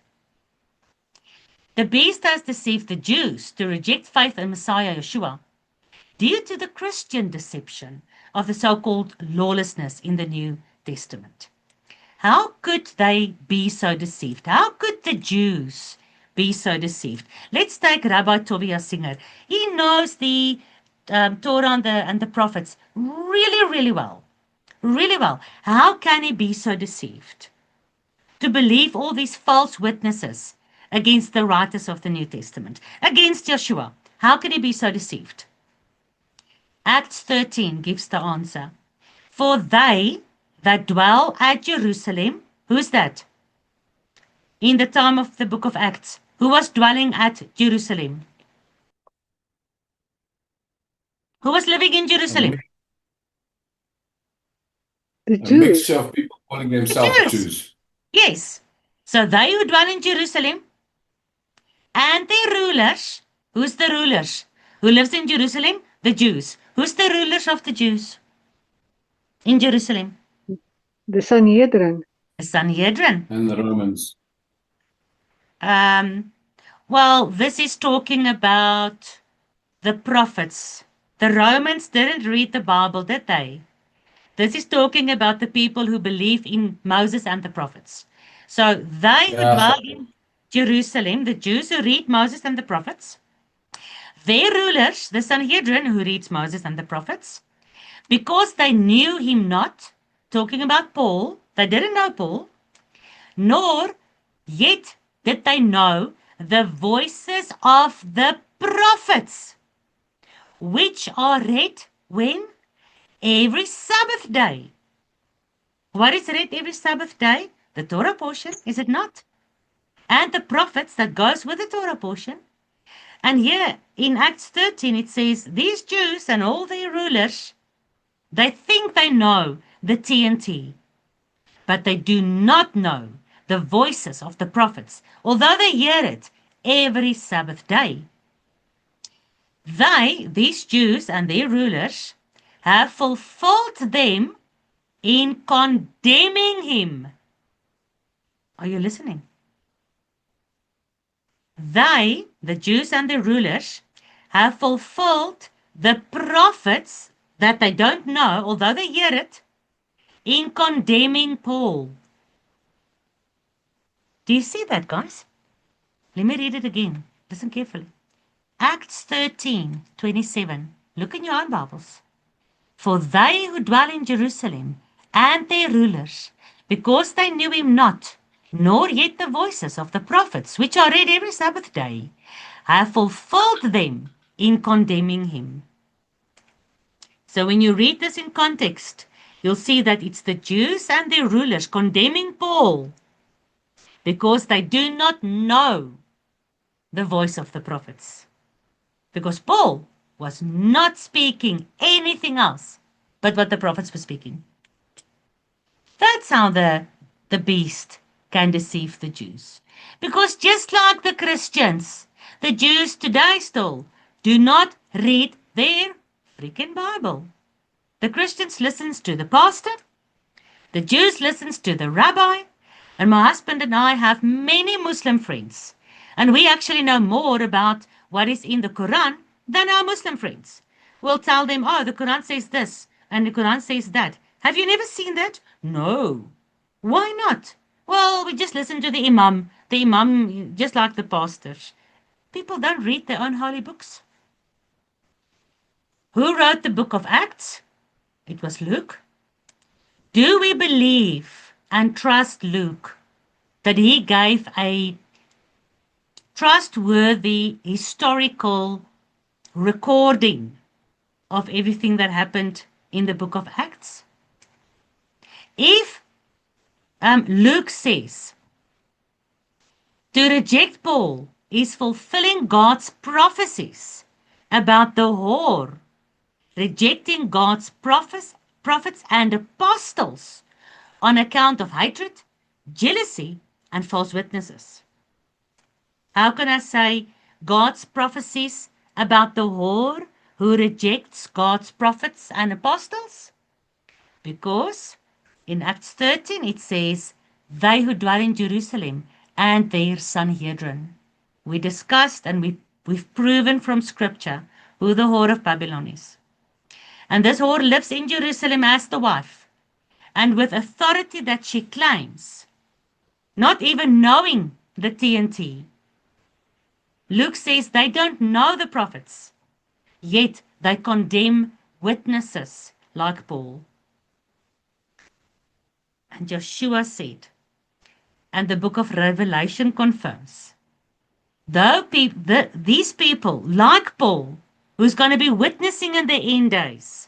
The beast has deceived the Jews to reject faith in Messiah Yeshua due to the Christian deception of the so-called lawlessness in the New Testament. How could they be so deceived? How could the Jews be so deceived? Let's take Rabbi Tovia Singer. He knows the Torah and the prophets really, really well. Really well. How can he be so deceived to believe all these false witnesses against the writers of the New Testament, against Yeshua? How can he be so deceived? Acts 13 gives the answer. For they that dwell at Jerusalem, who's that? In the time of the book of Acts, who was dwelling at Jerusalem? Who was living in Jerusalem? The A Jews. mixture of people calling themselves Jews. Yes. So they who dwell in Jerusalem and their rulers. Who's the rulers? Who lives in Jerusalem? The Jews. Who's the rulers of the Jews in Jerusalem? The Sanhedrin. The Sanhedrin. And the Romans. Well, this is talking about the prophets. The Romans didn't read the Bible, did they? This is talking about the people who believe in Moses and the prophets. So they who dwell in Jerusalem, the Jews who read Moses and the prophets, their rulers, the Sanhedrin who reads Moses and the prophets, because they knew him not, talking about Paul, they didn't know Paul, nor yet did they know the voices of the prophets, which are read when? Every Sabbath day. What is read every Sabbath day? The Torah portion, is it not? And the prophets that goes with the Torah portion. And here in Acts 13 it says, these Jews and all their rulers, they think they know the TNT, but they do not know the voices of the prophets, although they hear it every Sabbath day. They, these Jews and their rulers, have fulfilled them in condemning him. Are you listening? They, the Jews and the rulers, have fulfilled the prophets that they don't know, although they hear it, in condemning Paul. Do you see that, guys? Let me read it again. Listen carefully. Acts 13:27. Look in your own Bibles. For they who dwell in Jerusalem and their rulers, because they knew him not, nor yet the voices of the prophets, which are read every Sabbath day, have fulfilled them in condemning him. So when you read this in context, you'll see that it's the Jews and their rulers condemning Paul because they do not know the voice of the prophets. because Paul was not speaking anything else but what the prophets were speaking. That's how the beast can deceive the Jews. Because just like the Christians, the Jews today still do not read their freaking Bible. The Christians listens to the pastor, the Jews listens to the rabbi, and my husband and I have many Muslim friends. And we actually know more about what is in the Quran than our Muslim friends. We'll tell them, oh, the Quran says this, and the Quran says that. Have you never seen that? No. Why not? Well, we just listen to the Imam. The Imam, just like the pastors. People don't read their own holy books. Who wrote the book of Acts? It was Luke. Do we believe and trust Luke that he gave a trustworthy historical recording of everything that happened in the book of Acts? If Luke says to reject Paul is fulfilling God's prophecies about the whore, rejecting God's prophets and apostles on account of hatred, jealousy, and false witnesses. How can I say God's prophecies about the whore who rejects God's prophets and apostles? Because in Acts 13 it says, they who dwell in Jerusalem and their Sanhedrin. We discussed and we've proven from scripture who the whore of Babylon is. And this whore lives in Jerusalem as the wife, and with authority that she claims, not even knowing the TNT. Luke says they don't know the prophets, yet they condemn witnesses like Paul. And Joshua said, and the book of Revelation confirms, though these people, like Paul, who's going to be witnessing in the end days,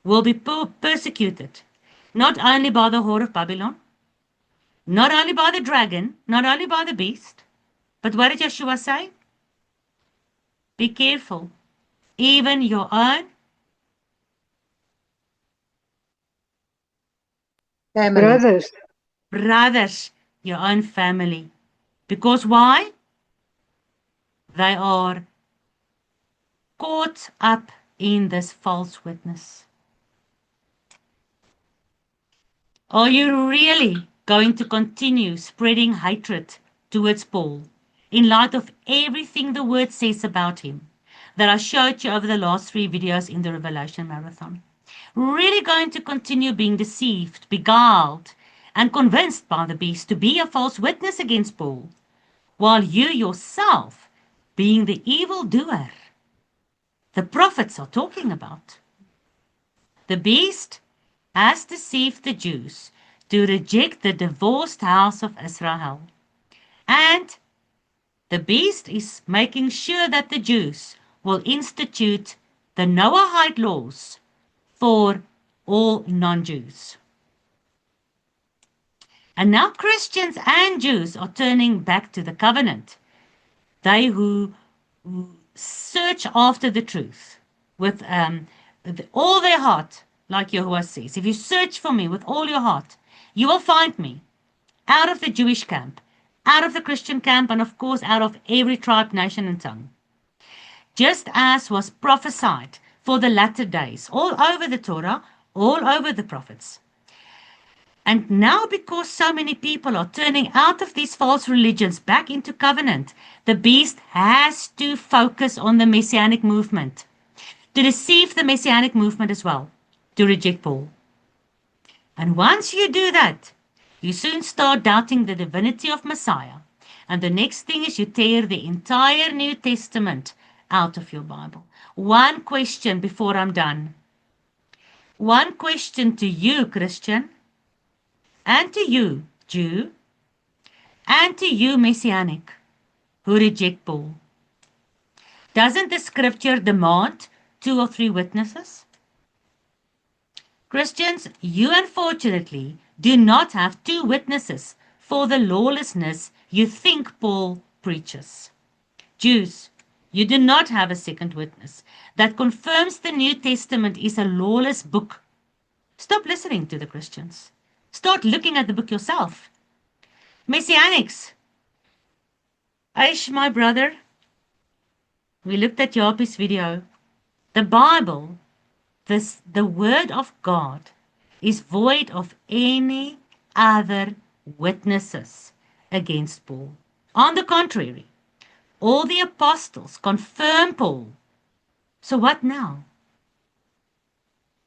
will be persecuted, not only by the whore of Babylon, not only by the dragon, not only by the beast, but what did Joshua say? Be careful, even your own Family. brothers, your own family. Because why? They are caught up in this false witness. Are you really going to continue spreading hatred towards Paul in light of everything the word says about him that I showed you over the last 3 videos in the Revelation Marathon? Really going to continue being deceived, beguiled, and convinced by the beast to be a false witness against Paul, while you yourself being the evildoer the prophets are talking about? The beast has deceived the Jews to reject the divorced house of Israel. And the beast is making sure that the Jews will institute the Noahide laws for all non-Jews. And now Christians and Jews are turning back to the covenant. They who search after the truth with all their heart, like Yahuwah says. If you search for me with all your heart, you will find me out of the Jewish camp, out of the Christian camp, and of course out of every tribe, nation, and tongue. Just as was prophesied for the latter days, all over the Torah, all over the prophets. And now, because so many people are turning out of these false religions back into covenant, the beast has to focus on the Messianic movement, to deceive the Messianic movement as well, to reject Paul. And once you do that, you soon start doubting the divinity of Messiah. And the next thing is you tear the entire New Testament out of your Bible. One question before I'm done. One question to you, Christian, and to you, Jew, and to you, Messianic, who reject Paul. Doesn't the scripture demand 2 or 3 witnesses? Christians, you unfortunately do not have 2 witnesses for the lawlessness you think Paul preaches. Jews, You do not have a second witness that confirms the New Testament is a lawless book. Stop listening to the Christians. Start looking at the book yourself. Messianics. Aish, my brother, we looked at Jaapie's video. The Bible, the Word of God, is void of any other witnesses against Paul. On the contrary, all the apostles confirm Paul. So what now?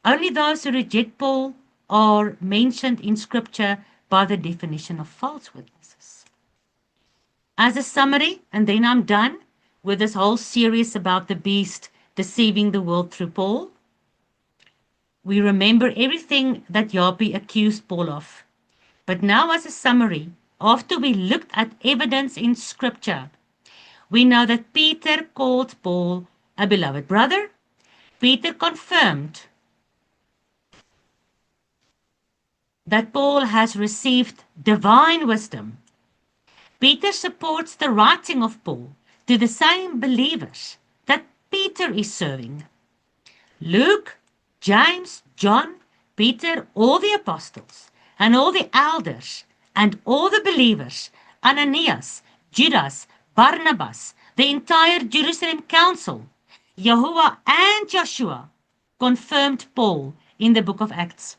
Only those who reject Paul are mentioned in Scripture by the definition of false witnesses. As a summary, and then I'm done with this whole series about the beast deceiving the world through Paul. We remember everything that Jaapie accused Paul of. But now as a summary, after we looked at evidence in Scripture, we know that Peter called Paul a beloved brother. Peter confirmed that Paul has received divine wisdom. Peter supports the writing of Paul to the same believers that Peter is serving. Luke, James, John, Peter, all the apostles, and all the elders, and all the believers, Ananias, Judas, Barnabas, the entire Jerusalem council, Yahuwah and Joshua confirmed Paul in the book of Acts.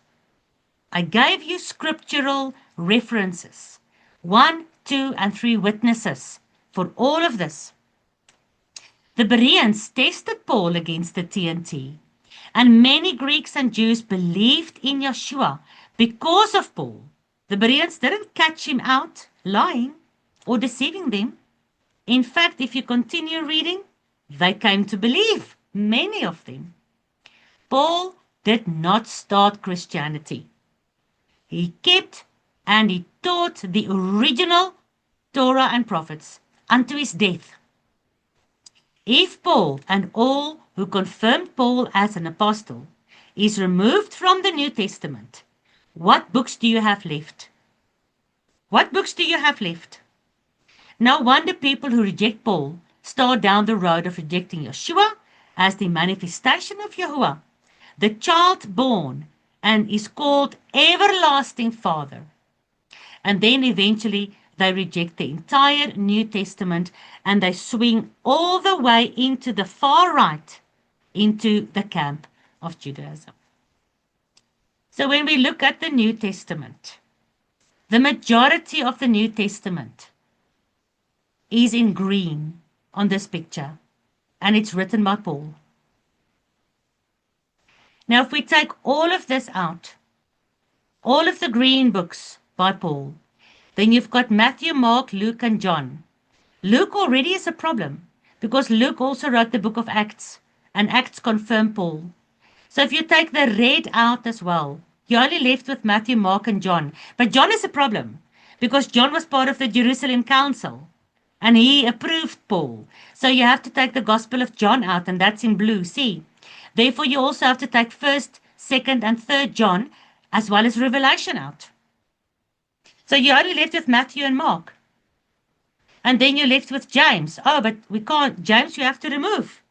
I gave you scriptural references, 1, 2, and 3 witnesses for all of this. The Bereans tested Paul against the TNT, and many Greeks and Jews believed in Yeshua because of Paul. The Bereans didn't catch him out lying or deceiving them. In fact, if you continue reading, they came to believe, many of them. Paul did not start Christianity. He kept and he taught the original Torah and prophets unto his death. If Paul and all who confirmed Paul as an apostle is removed from the New Testament, what books do you have left? What books do you have left? No wonder people who reject Paul start down the road of rejecting Yeshua as the manifestation of Yahuwah, the child born, and is called Everlasting Father. And then eventually they reject the entire New Testament and they swing all the way into the far right, into the camp of Judaism. So when we look at the New Testament, the majority of the New Testament is in green on this picture, and it's written by Paul. Now, if we take all of this out, all of the green books by Paul, then you've got Matthew, Mark, Luke, and John. Luke already is a problem because Luke also wrote the book of Acts, and Acts confirm Paul. So if you take the red out as well, you're only left with Matthew, Mark, and John. But John is a problem because John was part of the Jerusalem Council and he approved Paul. So you have to take the Gospel of John out, and that's in blue. See? Therefore, you also have to take 1st, 2nd, and 3rd John as well as Revelation out. So you're only left with Matthew and Mark. And then you're left with James. Oh, but we can't. James, you have to remove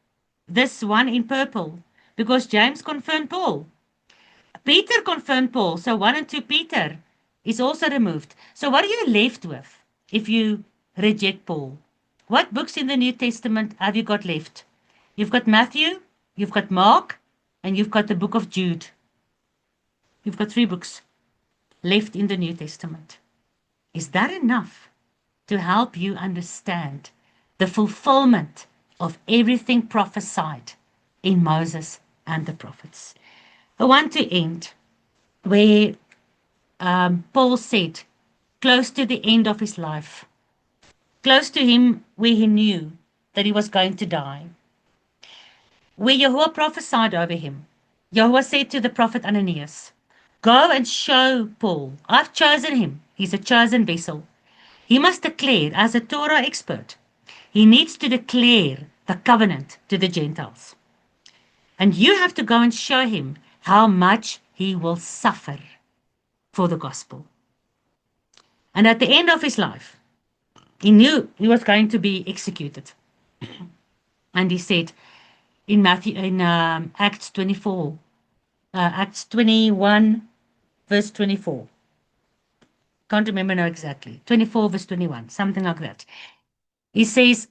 this one in purple because James confirmed Paul. Peter confirmed Paul. So 1 and 2 Peter is also removed. So what are you left with if you reject Paul? What books in the New Testament have you got left? You've got Matthew, you've got Mark, and you've got the book of Jude. You've got 3 books left in the New Testament. Is that enough to help you understand the fulfillment of everything prophesied in Moses and the prophets? I want to end where Paul said, close to the end of his life, close to him where he knew that he was going to die, where Yahuwah prophesied over him. Yahuwah said to the prophet Ananias, go and show Paul. I've chosen him. He's a chosen vessel. He must declare, as a Torah expert, he needs to declare the covenant to the Gentiles. And you have to go and show him how much he will suffer for the gospel. And at the end of his life, he knew he was going to be executed. And he said in Acts 24, Acts 21, verse 24. Can't remember now exactly. 24, verse 21, something like that. He says,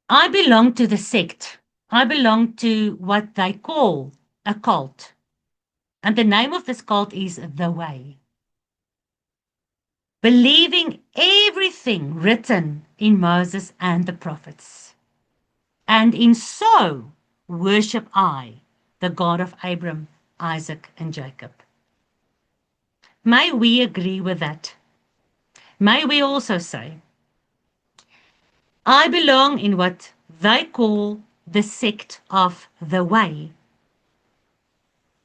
I belong to the sect. I belong to what they call a cult. And the name of this cult is The Way. Believing everything written in Moses and the prophets. And in so worship I, the God of Abram, Isaac, and Jacob. May we agree with that. May we also say, I belong in what they call the sect of the way,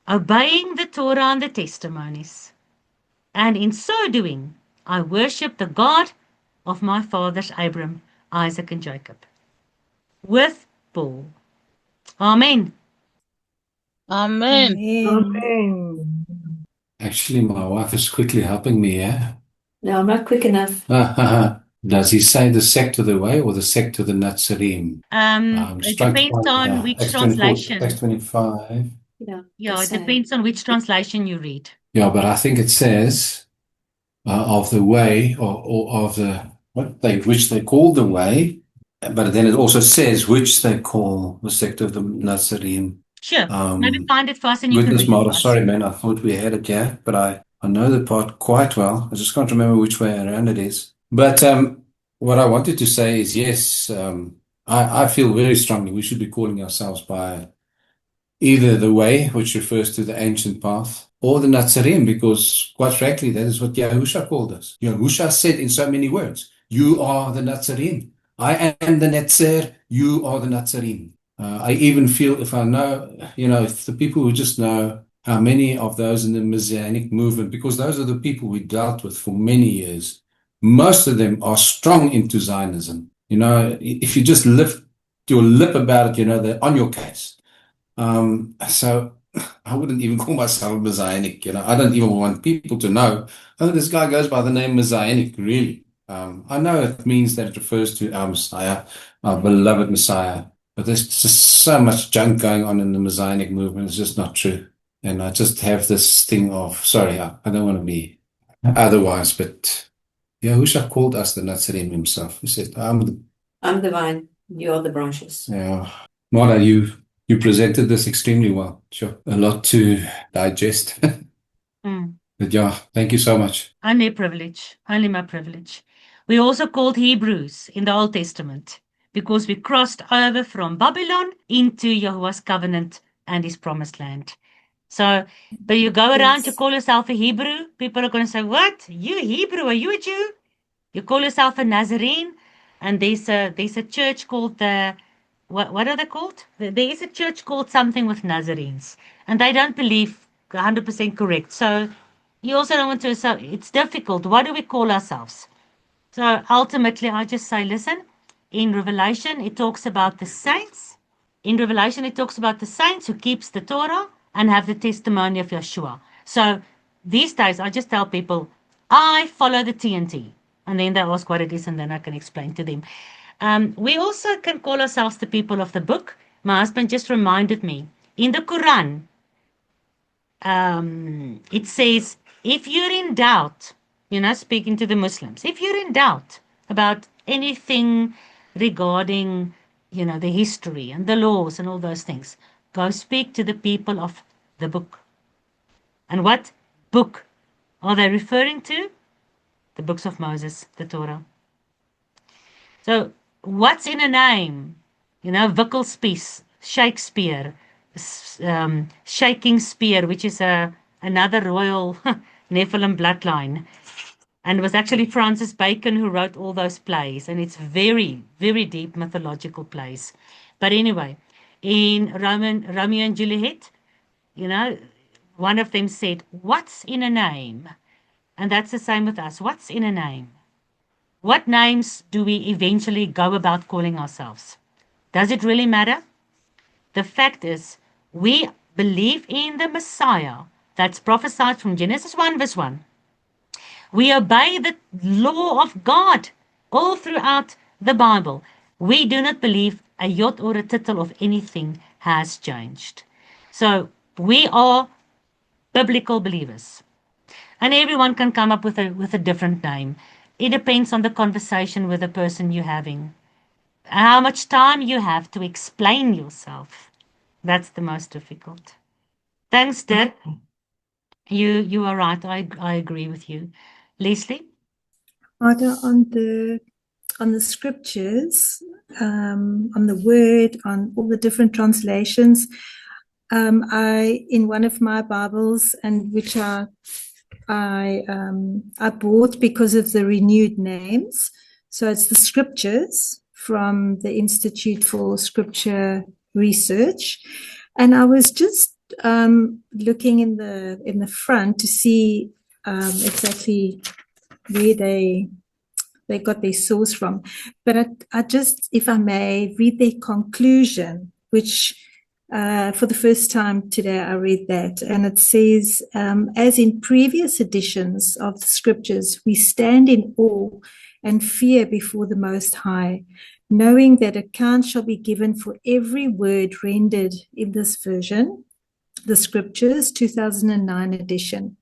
obeying the Torah and the testimonies, and in so doing, I worship the God of my fathers Abram, Isaac, and Jacob. With Paul. Amen. Amen. Amen. Actually, my wife is quickly helping me, yeah? No, I'm not quick enough. Does he say the sect of the way or the sect of the Nazarene? It depends on which translation. Acts 25. Yeah, it depends on which translation you read. Yeah, but I think it says of the way or of the which they call the way, but then it also says which they call the sect of the Nazarene. Sure. Maybe find it first and you can read it Model. first. Sorry, man. I thought we had it, yeah, but I know the part quite well. I just can't remember which way around it is. But what I wanted to say is, yes, I feel very strongly we should be calling ourselves by either the way, which refers to the ancient path, or the Nazarene, because quite frankly, that is what Yahusha called us. Yahusha said in so many words, you are the Nazarene. I am the Netzer, you are the Nazarene. I even feel if I know, if the people who just know how many of those in the Messianic movement, because those are the people we dealt with for many years, most of them are strong into Zionism. If you just lift your lip about it, they're on your case. So I wouldn't even call myself Messianic. I don't even want people to know, this guy goes by the name Messianic, really. I know it means that it refers to our Messiah, our beloved Messiah. But there's just so much junk going on in the Messianic movement. It's just not true. And I just have this thing of, sorry, I don't want to be otherwise, but Yahusha called us the Nazarene himself. He said, I'm the vine, you are the branches. Yeah. Mara, you presented this extremely well. Sure. A lot to digest. But yeah, thank you so much. Only privilege. Only my privilege. We also called Hebrews in the Old Testament, because we crossed over from Babylon into Yahuwah's covenant and his promised land. So, but you go around, you call yourself a Hebrew, people are going to say, what? You Hebrew? Are you a Jew? You call yourself a Nazarene, and there's a church called what are they called? There is a church called something with Nazarenes, and they don't believe 100% correct. So you also don't want to, so it's difficult. What do we call ourselves? So ultimately, I just say, listen, in Revelation, it talks about the saints. In Revelation, it talks about the saints who keeps the Torah and have the testimony of Yeshua. So these days, I just tell people, I follow the TNT. And then they ask what it is, and then I can explain to them. We also can call ourselves the people of the book. My husband just reminded me, in the Quran, it says, if you're in doubt, speaking to the Muslims, if you're in doubt about anything regarding, the history and the laws and all those things, go speak to the people of the book. And what book are they referring to? The books of Moses, the Torah. So what's in a name? Wickelspies, Shakespeare, Shaking Spear, which is another royal Nephilim bloodline. And it was actually Francis Bacon who wrote all those plays. And it's very, very deep mythological plays. But anyway, in Romeo and Juliet, one of them said, what's in a name? And that's the same with us. What's in a name? What names do we eventually go about calling ourselves? Does it really matter? The fact is, we believe in the Messiah that's prophesied from Genesis 1 verse 1. We obey the law of God all throughout the Bible. We do not believe a jot or a tittle of anything has changed. So we are biblical believers. And everyone can come up with a different name. It depends on the conversation with the person you're having. How much time you have to explain yourself. That's the most difficult. Thanks, Dirk. You are right. I agree with you. Leslie? Ada, on the scriptures, on the word, on all the different translations, I in one of my Bibles, and which I bought because of the renewed names. So it's the scriptures from the Institute for Scripture Research, and I was just looking in the front to see exactly where they got their source from. But I just, if I may, read their conclusion, which for the first time today I read that, and it says, as in previous editions of the scriptures, we stand in awe and fear before the Most High, knowing that account shall be given for every word rendered in this version, the scriptures, 2009 edition.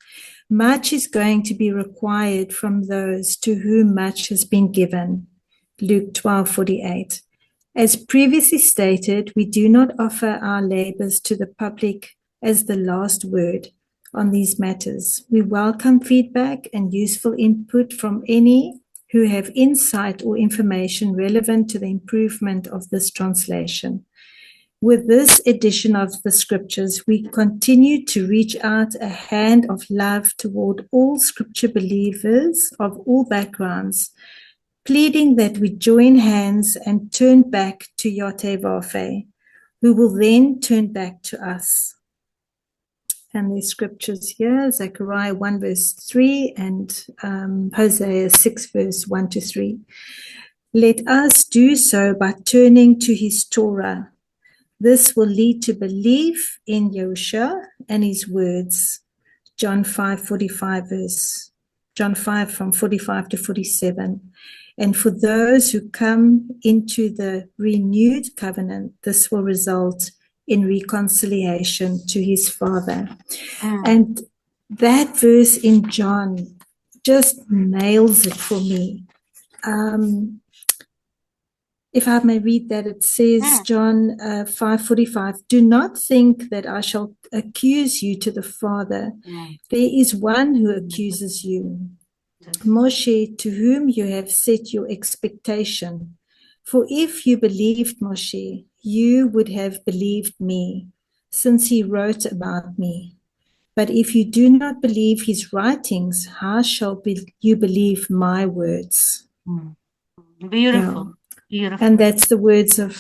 Much is going to be required from those to whom much has been given. Luke 12:48. As previously stated, we do not offer our labors to the public as the last word on these matters. We welcome feedback and useful input from any who have insight or information relevant to the improvement of this translation. With this edition of the scriptures, we continue to reach out a hand of love toward all scripture believers of all backgrounds, pleading that we join hands and turn back to Yotevafeh, who will then turn back to us. And the scriptures here, Zechariah 1 verse 3 and Hosea 6 verse 1 to 3. Let us do so by turning to his Torah. This will lead to belief in Yahushua and his words. John 5 from 45 to 47. And for those who come into the renewed covenant, this will result in reconciliation to his Father. And that verse in John just nails it for me. If I may read that, it says, John 5:45, do not think that I shall accuse you to the Father. There is one who accuses you, Moshe, to whom you have set your expectation. For if you believed Moshe, you would have believed me, since he wrote about me. But if you do not believe his writings, how shall you believe my words? Beautiful. Yeah. Beautiful. And that's the words of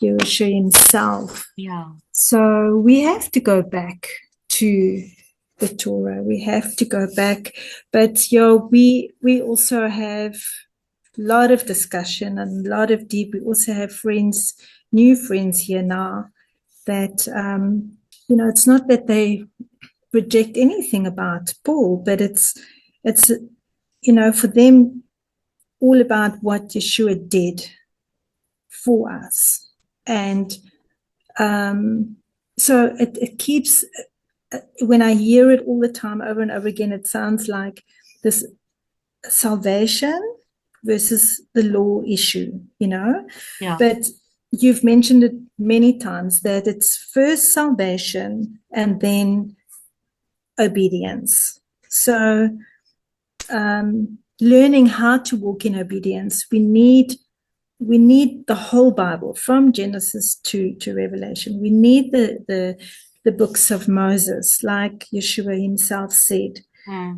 Yahushua himself. Yeah. So we have to go back to the Torah. We have to go back. But we also have a lot of discussion and a lot of deep. We also have friends, new friends here now that, it's not that they reject anything about Paul, but it's for them all about what Yeshua did for us. And so it keeps, when I hear it all the time over and over again, it sounds like this salvation versus the law issue, Yeah. But you've mentioned it many times that it's first salvation and then obedience. So learning how to walk in obedience, we need the whole Bible from Genesis to Revelation. We need the books of Moses, like Yeshua himself said.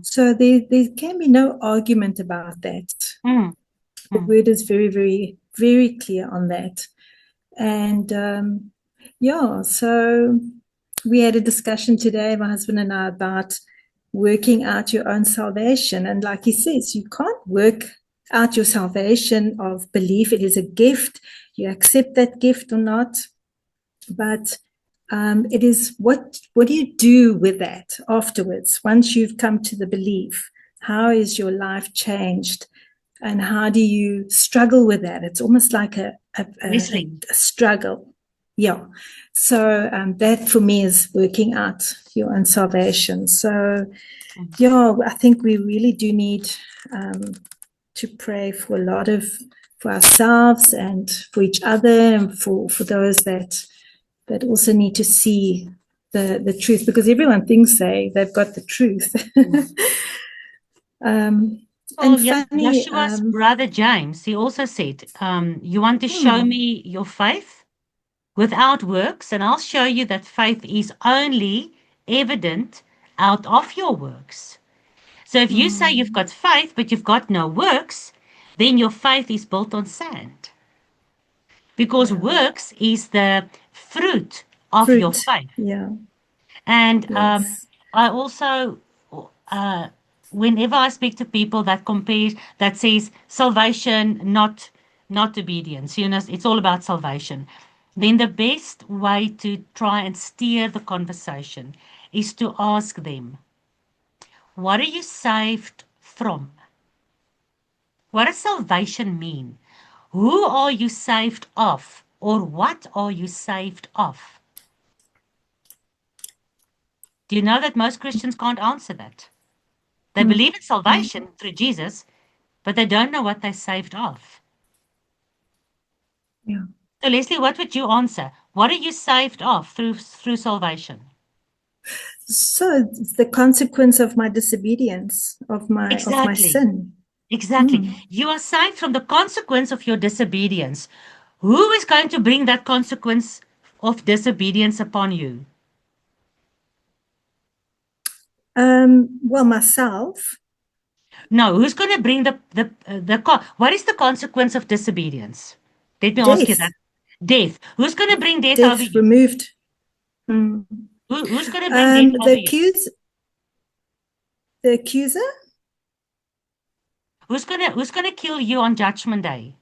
So there can be no argument about that. The word is very, very, very clear on that. And so we had a discussion today, my husband and I, about working out your own salvation. And like he says, you can't work out your salvation of belief. It is a gift. You accept that gift or not. But it is what do you do with that afterwards? Once you've come to the belief, how is your life changed? And how do you struggle with that? It's almost like a Wrestling. a struggle. Yeah. So that for me is working out your own salvation. So yeah, I think we really do need to pray for a lot of, for ourselves and for each other, and for those that also need to see the truth, because everyone thinks they've got the truth. Well, And funny, Yeshua's brother James, he also said, you want to show me your faith without works, and I'll show you that faith is only evident out of your works. So if you say you've got faith, but you've got no works, then your faith is built on sand. Because works is the fruit of your faith. Yeah. And Yes. I also, whenever I speak to people that says salvation, not obedience, it's all about salvation, then the best way to try and steer the conversation is to ask them, what are you saved from? What does salvation mean? Who are you saved of? Or what are you saved of? Do you know that most Christians can't answer that? They believe in salvation through Jesus, but they don't know what they're saved of. Yeah. So Leslie, what would you answer? What are you saved of through salvation? So it's the consequence of my disobedience, of my sin. Exactly. You are saved from the consequence of your disobedience. Who is going to bring that consequence of disobedience upon you? Well, myself. No, who's going to bring what is the consequence of disobedience? Let me ask you that. Death. Who's going to bring death over you? Removed. Who's going to bring death over you? The accuser? Who's gonna kill you on Judgment Day?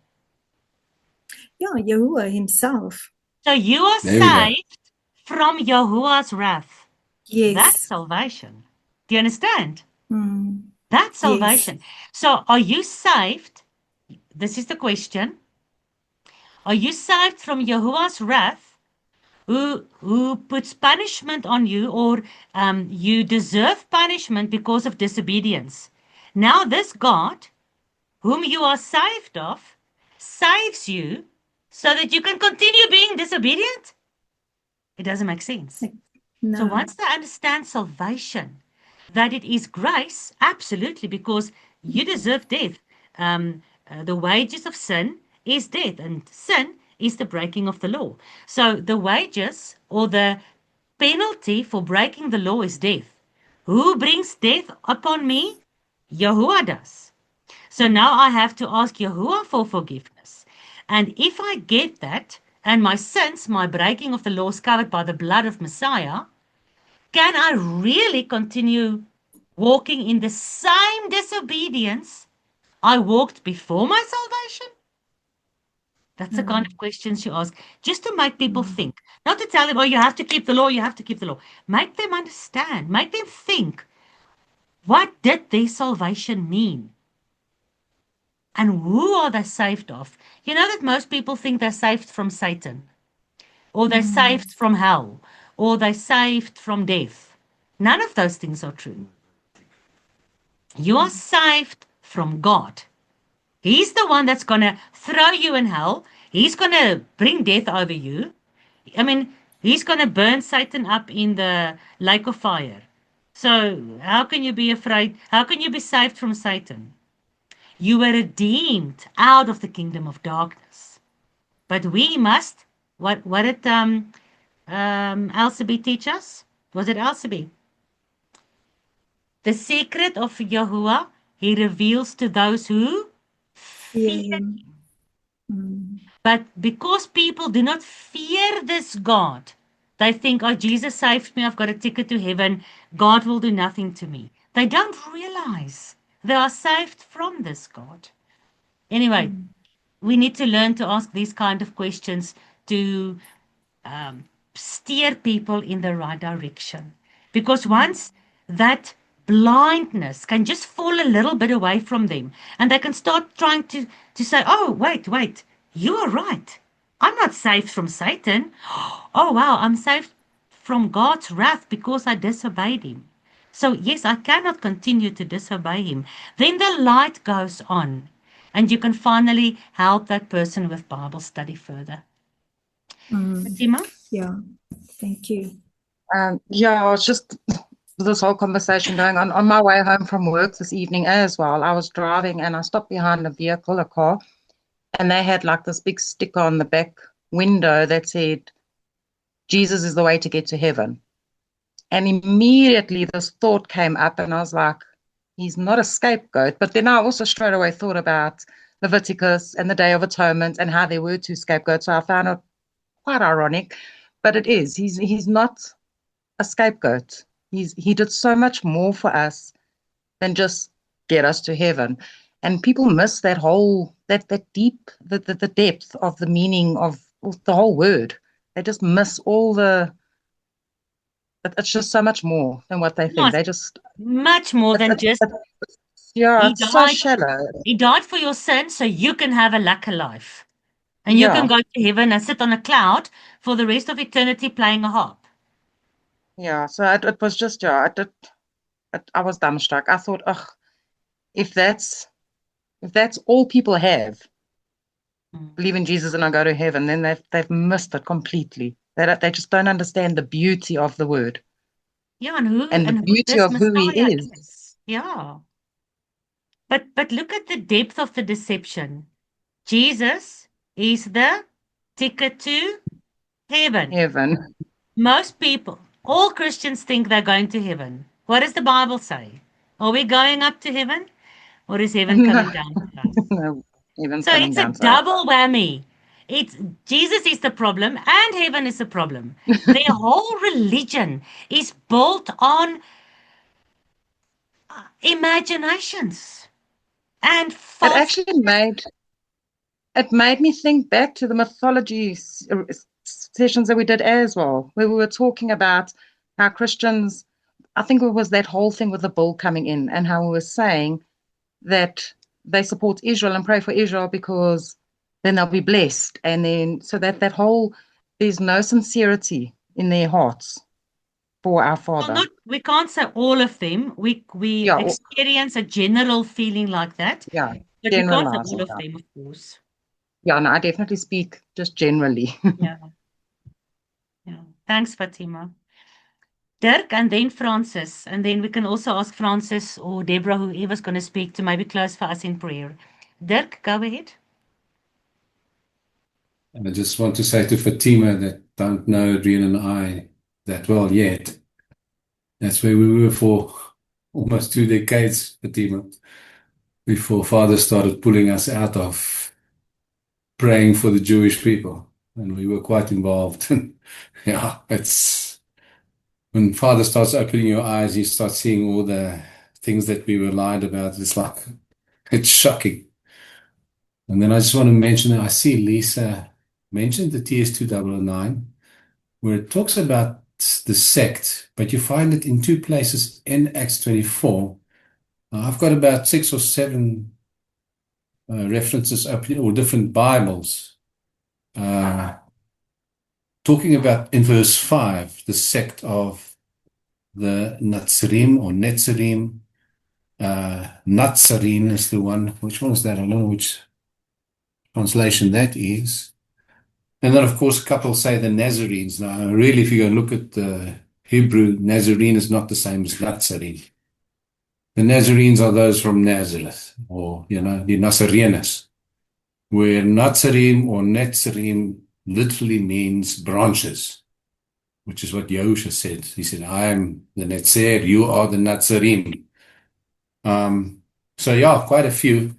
Yeah, Yahuwah himself. So you are saved from Yahuwah's wrath. Yes. That's salvation. Do you understand? That's salvation. Yes. So are you saved? This is the question. Are you saved from Yahuwah's wrath, who puts punishment on you, or you deserve punishment because of disobedience? Now this God, whom you are saved of, saves you so that you can continue being disobedient? It doesn't make sense. No. So once they understand salvation, that it is grace, absolutely, because you deserve death. The wages of sin is death, and sin is the breaking of the law. So the wages or the penalty for breaking the law is death. Who brings death upon me? Yahuwah does. So now I have to ask Yahuwah for forgiveness. And if I get that, and my sins, my breaking of the law is covered by the blood of Messiah, can I really continue walking in the same disobedience I walked before my salvation? That's the kind of questions you ask, just to make people think. Not to tell them, oh, you have to keep the law, you have to keep the law. Make them understand, make them think. What did their salvation mean? And who are they saved of? You know that most people think they're saved from Satan, or they're saved from hell, or they're saved from death. None of those things are true. You are saved from God. He's the one that's going to throw you in hell. He's going to bring death over you. I mean, he's going to burn Satan up in the lake of fire. So how can you be afraid? How can you be saved from Satan? You were redeemed out of the kingdom of darkness. But we must, what did Alcibi teach us? Was it Alcibi? The secret of Yahuwah, he reveals to those who fear him. But because people do not fear this God, they think, oh, Jesus saved me, I've got a ticket to heaven, God will do nothing to me. They don't realize they are saved from this God. Anyway, we need to learn to ask these kind of questions to steer people in the right direction. Because once that blindness can just fall a little bit away from them, and they can start trying to say, oh, wait, you are right. I'm not saved from Satan. Oh, wow, I'm saved from God's wrath because I disobeyed him. So, yes, I cannot continue to disobey him. Then the light goes on, and you can finally help that person with Bible study further. Fatima? Yeah, thank you. Yeah, I was just this whole conversation going on my way home from work this evening as well. I was driving and I stopped behind a car, and they had like this big sticker on the back window that said, Jesus is the way to get to heaven. And immediately this thought came up, and I was like, he's not a scapegoat. But then I also straight away thought about Leviticus and the Day of Atonement and how there were two scapegoats. So I found it quite ironic, but it is. He's not a scapegoat. He did so much more for us than just get us to heaven. And people miss that whole, that deep, the depth of the meaning of the whole word. They just miss all the, it's just so much more than what they think. Yes, They just, much more than just yeah, he it's so died. shallow. He died for your sins so you can have a lucky life. And you can Yeah. go to heaven and sit on a cloud for the rest of eternity playing a harp. Yeah, so it was just, yeah, I was dumbstruck. I thought, ugh, if that's all people have, believe in Jesus and I go to heaven, then they've missed it completely. They just don't understand the beauty of the word. Yeah, and who And the who beauty this of who he Messiah is. Yeah. But look at the depth of the deception. Jesus is the ticket to heaven. Heaven. Most people, all Christians think they're going to heaven. What does the Bible say? Are we going up to heaven? Or is heaven coming down to us? No, heaven's So coming it's a down to us. double whammy. It's Jesus is the problem and heaven is the problem. Their whole religion is built on imaginations and It false. actually made me think back to the mythology sessions that we did as well, where we were talking about how Christians, I think it was that whole thing with the bull coming in, and how we were saying that they support Israel and pray for Israel because then they'll be blessed. And then, so that whole, there's no sincerity in their hearts for our Father. We can't say all of them. We Yeah, experience a general feeling like that. yeah, But we can't say generalizing, all of yeah. them, of course. Yeah, no, I definitely speak just generally. Yeah. Yeah. Thanks, Fatima. Dirk and then Francis. And then we can also ask Francis or Deborah, whoever's going to speak, to maybe close for us in prayer. Dirk, go ahead. And I just want to say to Fatima that don't know Adrian and I that well yet. That's where we were for almost 2 decades, Fatima, before Father started pulling us out of praying for the Jewish people. And we were quite involved. Yeah, it's when Father starts opening your eyes, you start seeing all the things that we were lied about. It's like, it's shocking. And then I just want to mention that I see Lisa mentioned the TS2009, where it talks about the sect, but you find it in 2 places in Acts 24. I've got about 6 or 7 references open, or different Bibles, talking about in verse 5, the sect of the Nazarene or Netzarim. Nazarene is the one. Which one is that? I don't know which translation that is. And then, of course, a couple say the Nazarenes. Now, really, if you go and look at the Hebrew, Nazarene is not the same as Nazarene. The Nazarenes are those from Nazareth, or, the Nazarenes, where Nazarim or Netzarim literally means branches, which is what Yahusha said. He said, I am the Netzer, you are the Nazarim. So, yeah, quite a few.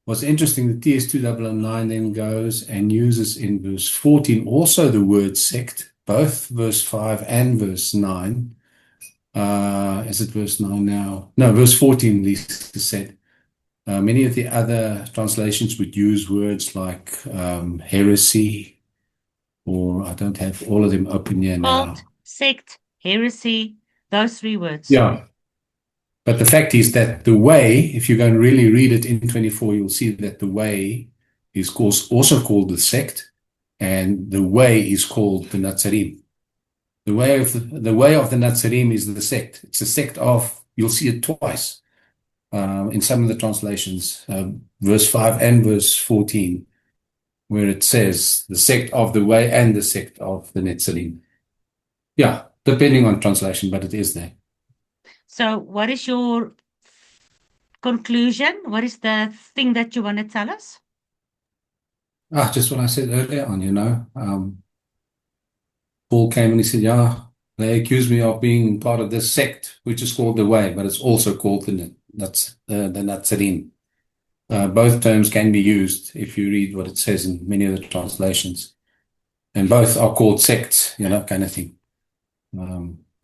What's interesting, the TS2009 then goes and uses in verse 14 also the word sect, both verse 5 and verse 9. Is it verse 9 now? No, verse 14, Lisa said. Many of the other translations would use words like heresy, or I don't have all of them open here now. Cult, sect, heresy, those 3 words. Yeah. But the fact is that the way, if you go and really read it in 24, you'll see that the way is also called the sect, and the way is called the Nazarene. The way of the Nazarene is the sect. It's a sect of, you'll see it twice in some of the translations, verse 5 and verse 14, where it says the sect of the way and the sect of the Nazarene. Yeah, depending on translation, but it is there. So what is your conclusion? What is the thing that you want to tell us? Just what I said earlier on, Paul came and he said, yeah, they accuse me of being part of this sect, which is called the way, but it's also called the Nazarene. Both terms can be used if you read what it says in many of the translations. And both are called sects, kind of thing.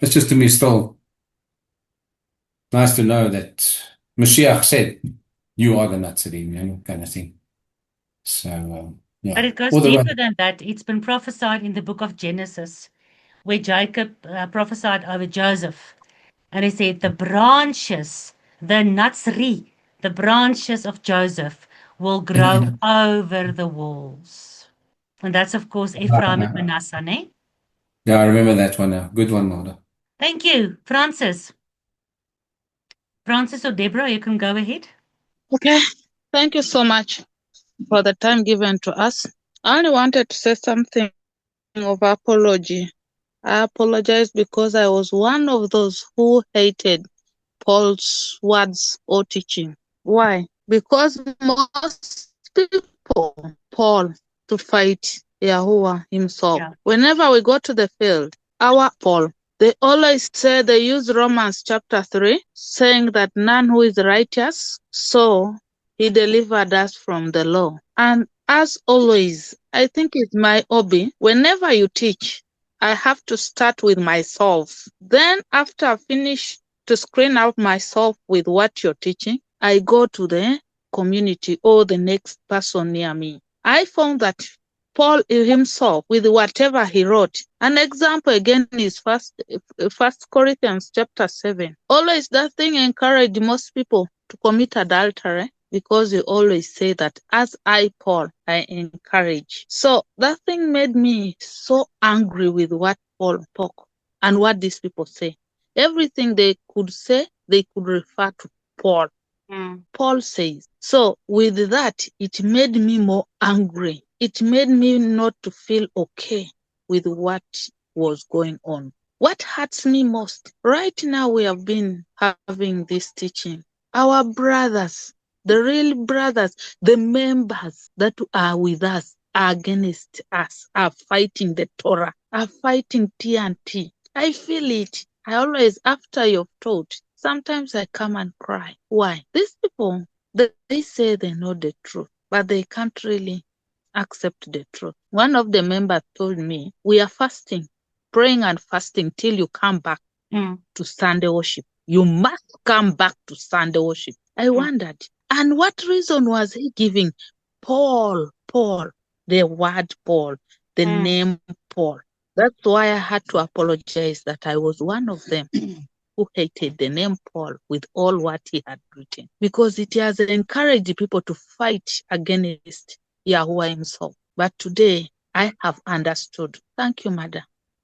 It's just to me still nice to know that Mashiach said, you are the Nazarene, kind of thing. So, yeah. But it goes deeper than that. It's been prophesied in the book of Genesis, where Jacob prophesied over Joseph. And he said, the branches, the Nazri, the branches of Joseph will grow over the walls. And that's, of course, Ephraim and Manasseh, ne? Yeah, I remember that one. Good one, Mother. Thank you. Francis. Francis or Deborah, you can go ahead. Okay. Thank you so much for the time given to us. I only wanted to say something of apology. I apologize because I was one of those who hated Paul's words or teaching. Why? Because most people, Paul, to fight Yahuwah himself. Yeah. Whenever we go to the field, our Paul, they always say, they use Romans chapter 3, saying that none who is righteous, so he delivered us from the law. And as always, I think it's my hobby. Whenever you teach, I have to start with myself. Then after I finish to screen out myself with what you're teaching, I go to the community or the next person near me. I found that Paul himself, with whatever he wrote, an example again is First Corinthians chapter 7. Always that thing encouraged most people to commit adultery, because you always say that, as I, Paul, I encourage. So that thing made me so angry with what Paul spoke and what these people say. Everything they could say, they could refer to Paul. Paul says. So with that, it made me more angry. It made me not to feel okay with what was going on. What hurts me most, right now we have been having this teaching. Our brothers, the real brothers, the members that are with us, are against us, are fighting the Torah, are fighting TNT. I feel it. I always, after you've taught, sometimes I come and cry. Why? These people, they say they know the truth, but they can't really accept the truth. One of the members told me, we are fasting, praying and fasting till you come back to Sunday worship. You must come back to Sunday worship. I wondered, and what reason was he giving? Paul, the word Paul, the name Paul. That's why I had to apologize that I was one of them who hated the name Paul with all what he had written, because it has encouraged people to fight against Yahuwah himself. But today, I have understood. Thank you, Mother.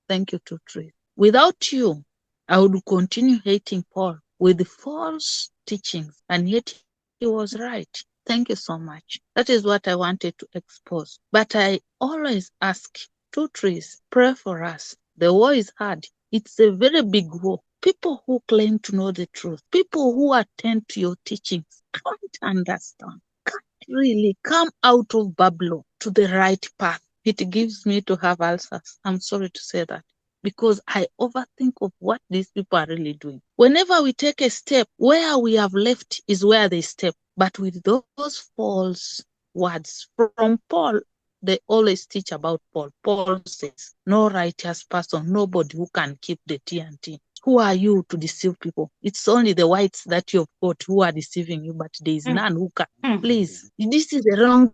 Thank you, Tutri. Without you, I would continue hating Paul with false teachings, and yet he was right. Thank you so much. That is what I wanted to expose. But I always ask, Tutris, pray for us. The war is hard. It's a very big war. People who claim to know the truth, people who attend to your teachings, can't understand, can't really come out of Babylon to the right path. It gives me to have ulcers. I'm sorry to say that, because I overthink of what these people are really doing. Whenever we take a step, where we have left is where they step. But with those false words from Paul, they always teach about Paul. Paul says, no righteous person, nobody who can keep the TNT. Who are you to deceive people? It's only the whites that you've got who are deceiving you, but there is none who can. Please, this is a wrong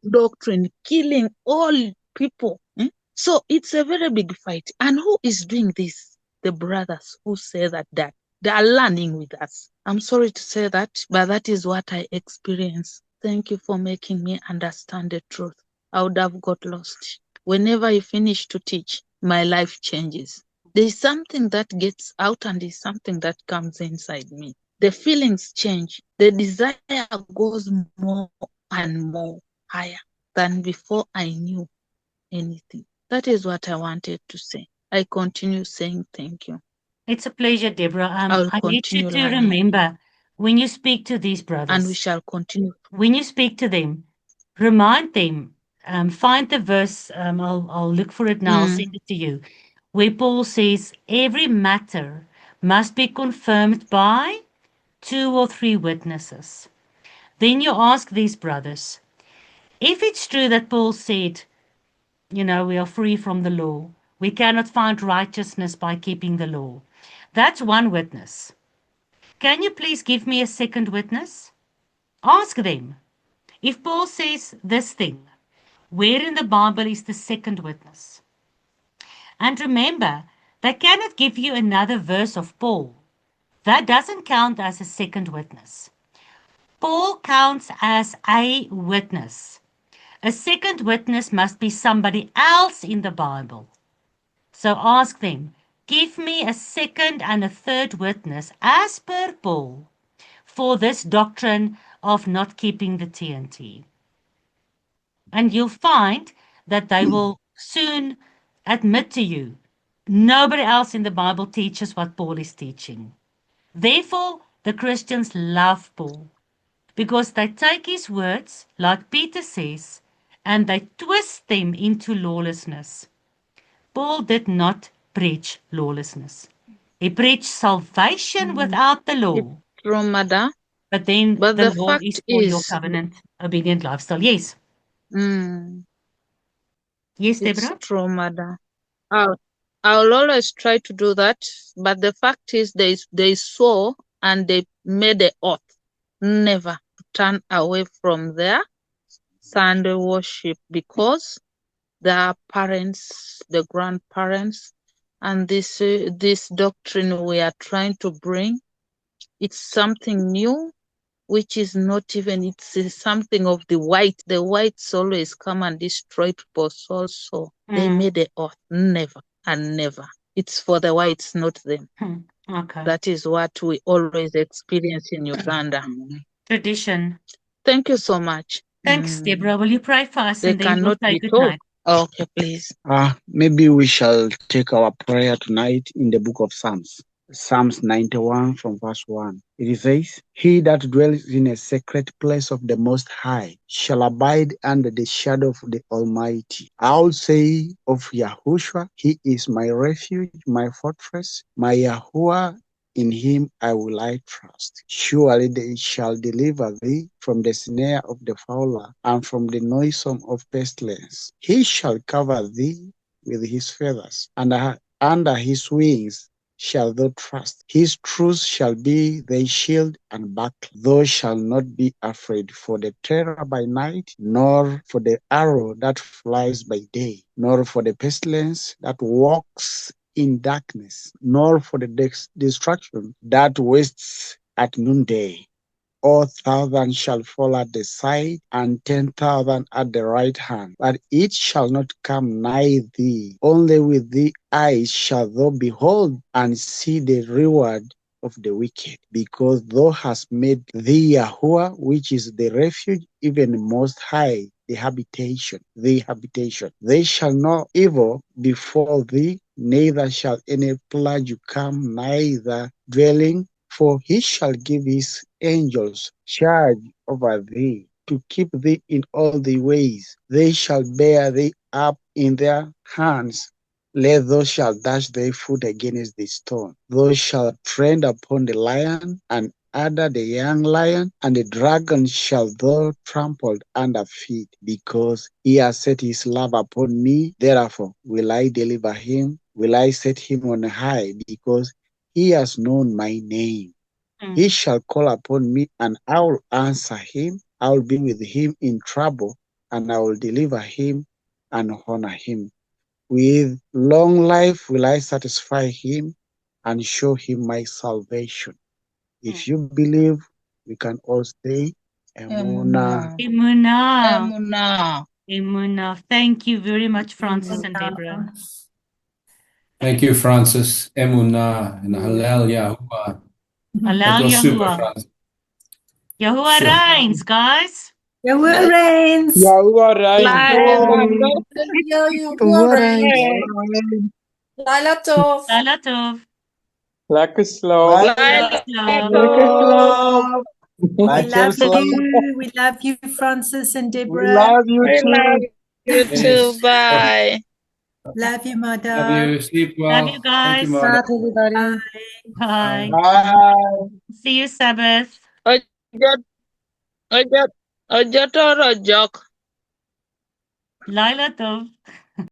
doctrine, killing all people. So it's a very big fight. And who is doing this? The brothers who say that they are learning with us. I'm sorry to say that, but that is what I experience Thank you for making me understand the truth. I would have got lost. Whenever I finish to teach, my life changes. There's something that gets out and there's something that comes inside me. The feelings change. The desire goes more and more higher than before I knew anything. That is what I wanted to say. I continue saying thank you. It's a pleasure, Deborah. I'll I need you continue to learning. remember when you speak to these brothers, And we shall continue. when you speak to them, remind them, find the verse, I'll look for it now, I'll send it to you, where Paul says, every matter must be confirmed by 2 or 3 witnesses. Then you ask these brothers, if it's true that Paul said, we are free from the law, we cannot find righteousness by keeping the law. That's one witness. Can you please give me a second witness? Ask them. If Paul says this thing, where in the Bible is the second witness? And remember, they cannot give you another verse of Paul. That doesn't count as a second witness. Paul counts as a witness. A second witness must be somebody else in the Bible. So ask them, give me a second and a third witness as per Paul for this doctrine of not keeping the TNT. And you'll find that they will soon admit to you, nobody else in the Bible teaches what Paul is teaching. Therefore, the Christians love Paul because they take his words, like Peter says, and they twist them into lawlessness. Paul did not preach lawlessness. He preached salvation without the law. True, Mother. But then But the the law fact is for your is, covenant obedient lifestyle. Yes. Yes, it's Deborah? true, Mother. I'll always try to do that, but the fact is they saw and they made an oath never to turn away from their Sunday worship because their parents, the grandparents, and this doctrine we are trying to bring, it's something new, which is not even, it's something of the white. The whites always come and destroy people's souls, so they made an oath never and never. It's for the whites, not them. Okay. That is what we always experience in Uganda. Tradition. Thank you so much. Thanks, Deborah. Will you pray for us They and then we'll cannot say be good told. night? Okay, please. Maybe we shall take our prayer tonight in the book of Psalms. Psalms 91 from verse 1. It says, he that dwells in a secret place of the Most High shall abide under the shadow of the Almighty. I'll say of Yahushua, he is my refuge, my fortress, my Yahuwah, in him I will trust. Surely they shall deliver thee from the snare of the fowler and from the noisome of pestilence. He shall cover thee with his feathers, and under his wings shall thou trust. His truth shall be thy shield and buckler. Thou shalt not be afraid for the terror by night, nor for the arrow that flies by day, nor for the pestilence that walks in darkness, nor for the destruction that wastes at noonday. 1,000 shall fall at the side, and 10,000 at the right hand, but it shall not come nigh thee. Only with the eyes shall thou behold and see the reward of the wicked, because thou hast made thee Yahuwah, which is the refuge, even most high, the habitation. They shall no evil befall thee, neither shall any plague come nigh thy dwelling. For he shall give his angels charge over thee, to keep thee in all thy ways. They shall bear thee up in their hands, lest thou shalt dash thy foot against the stone. Thou shalt tread upon the lion and adder, the young lion, and the dragon shall thou trample under feet, because he has set his love upon me. Therefore will I deliver him, will I set him on high, because he has known my name. He shall call upon me, and I will answer him. I will be with him in trouble, and I will deliver him and honor him. With long life will I satisfy him and show him my salvation. If you believe, we can all say Emuna. Emuna. Emuna. Thank you very much, Francis and Deborah. Thank you, Francis. Emunah and Halal Yahuwah. Halal That was super, Yahuwah. Francis. Yahuwah Sure. reigns, guys. Yahuwah reigns. Yahuwah Laila Tov. Laila Tov. Lekker slaap. Lekker slaap. We love you. We love you, Francis and Deborah. Love you too. Bye. Love you, Mother. Love you. Sleep well. Love you guys. Thank you, Mother. everybody. Bye. Bye. See you Sabbath. Ojot or Ojok. Laila Tov.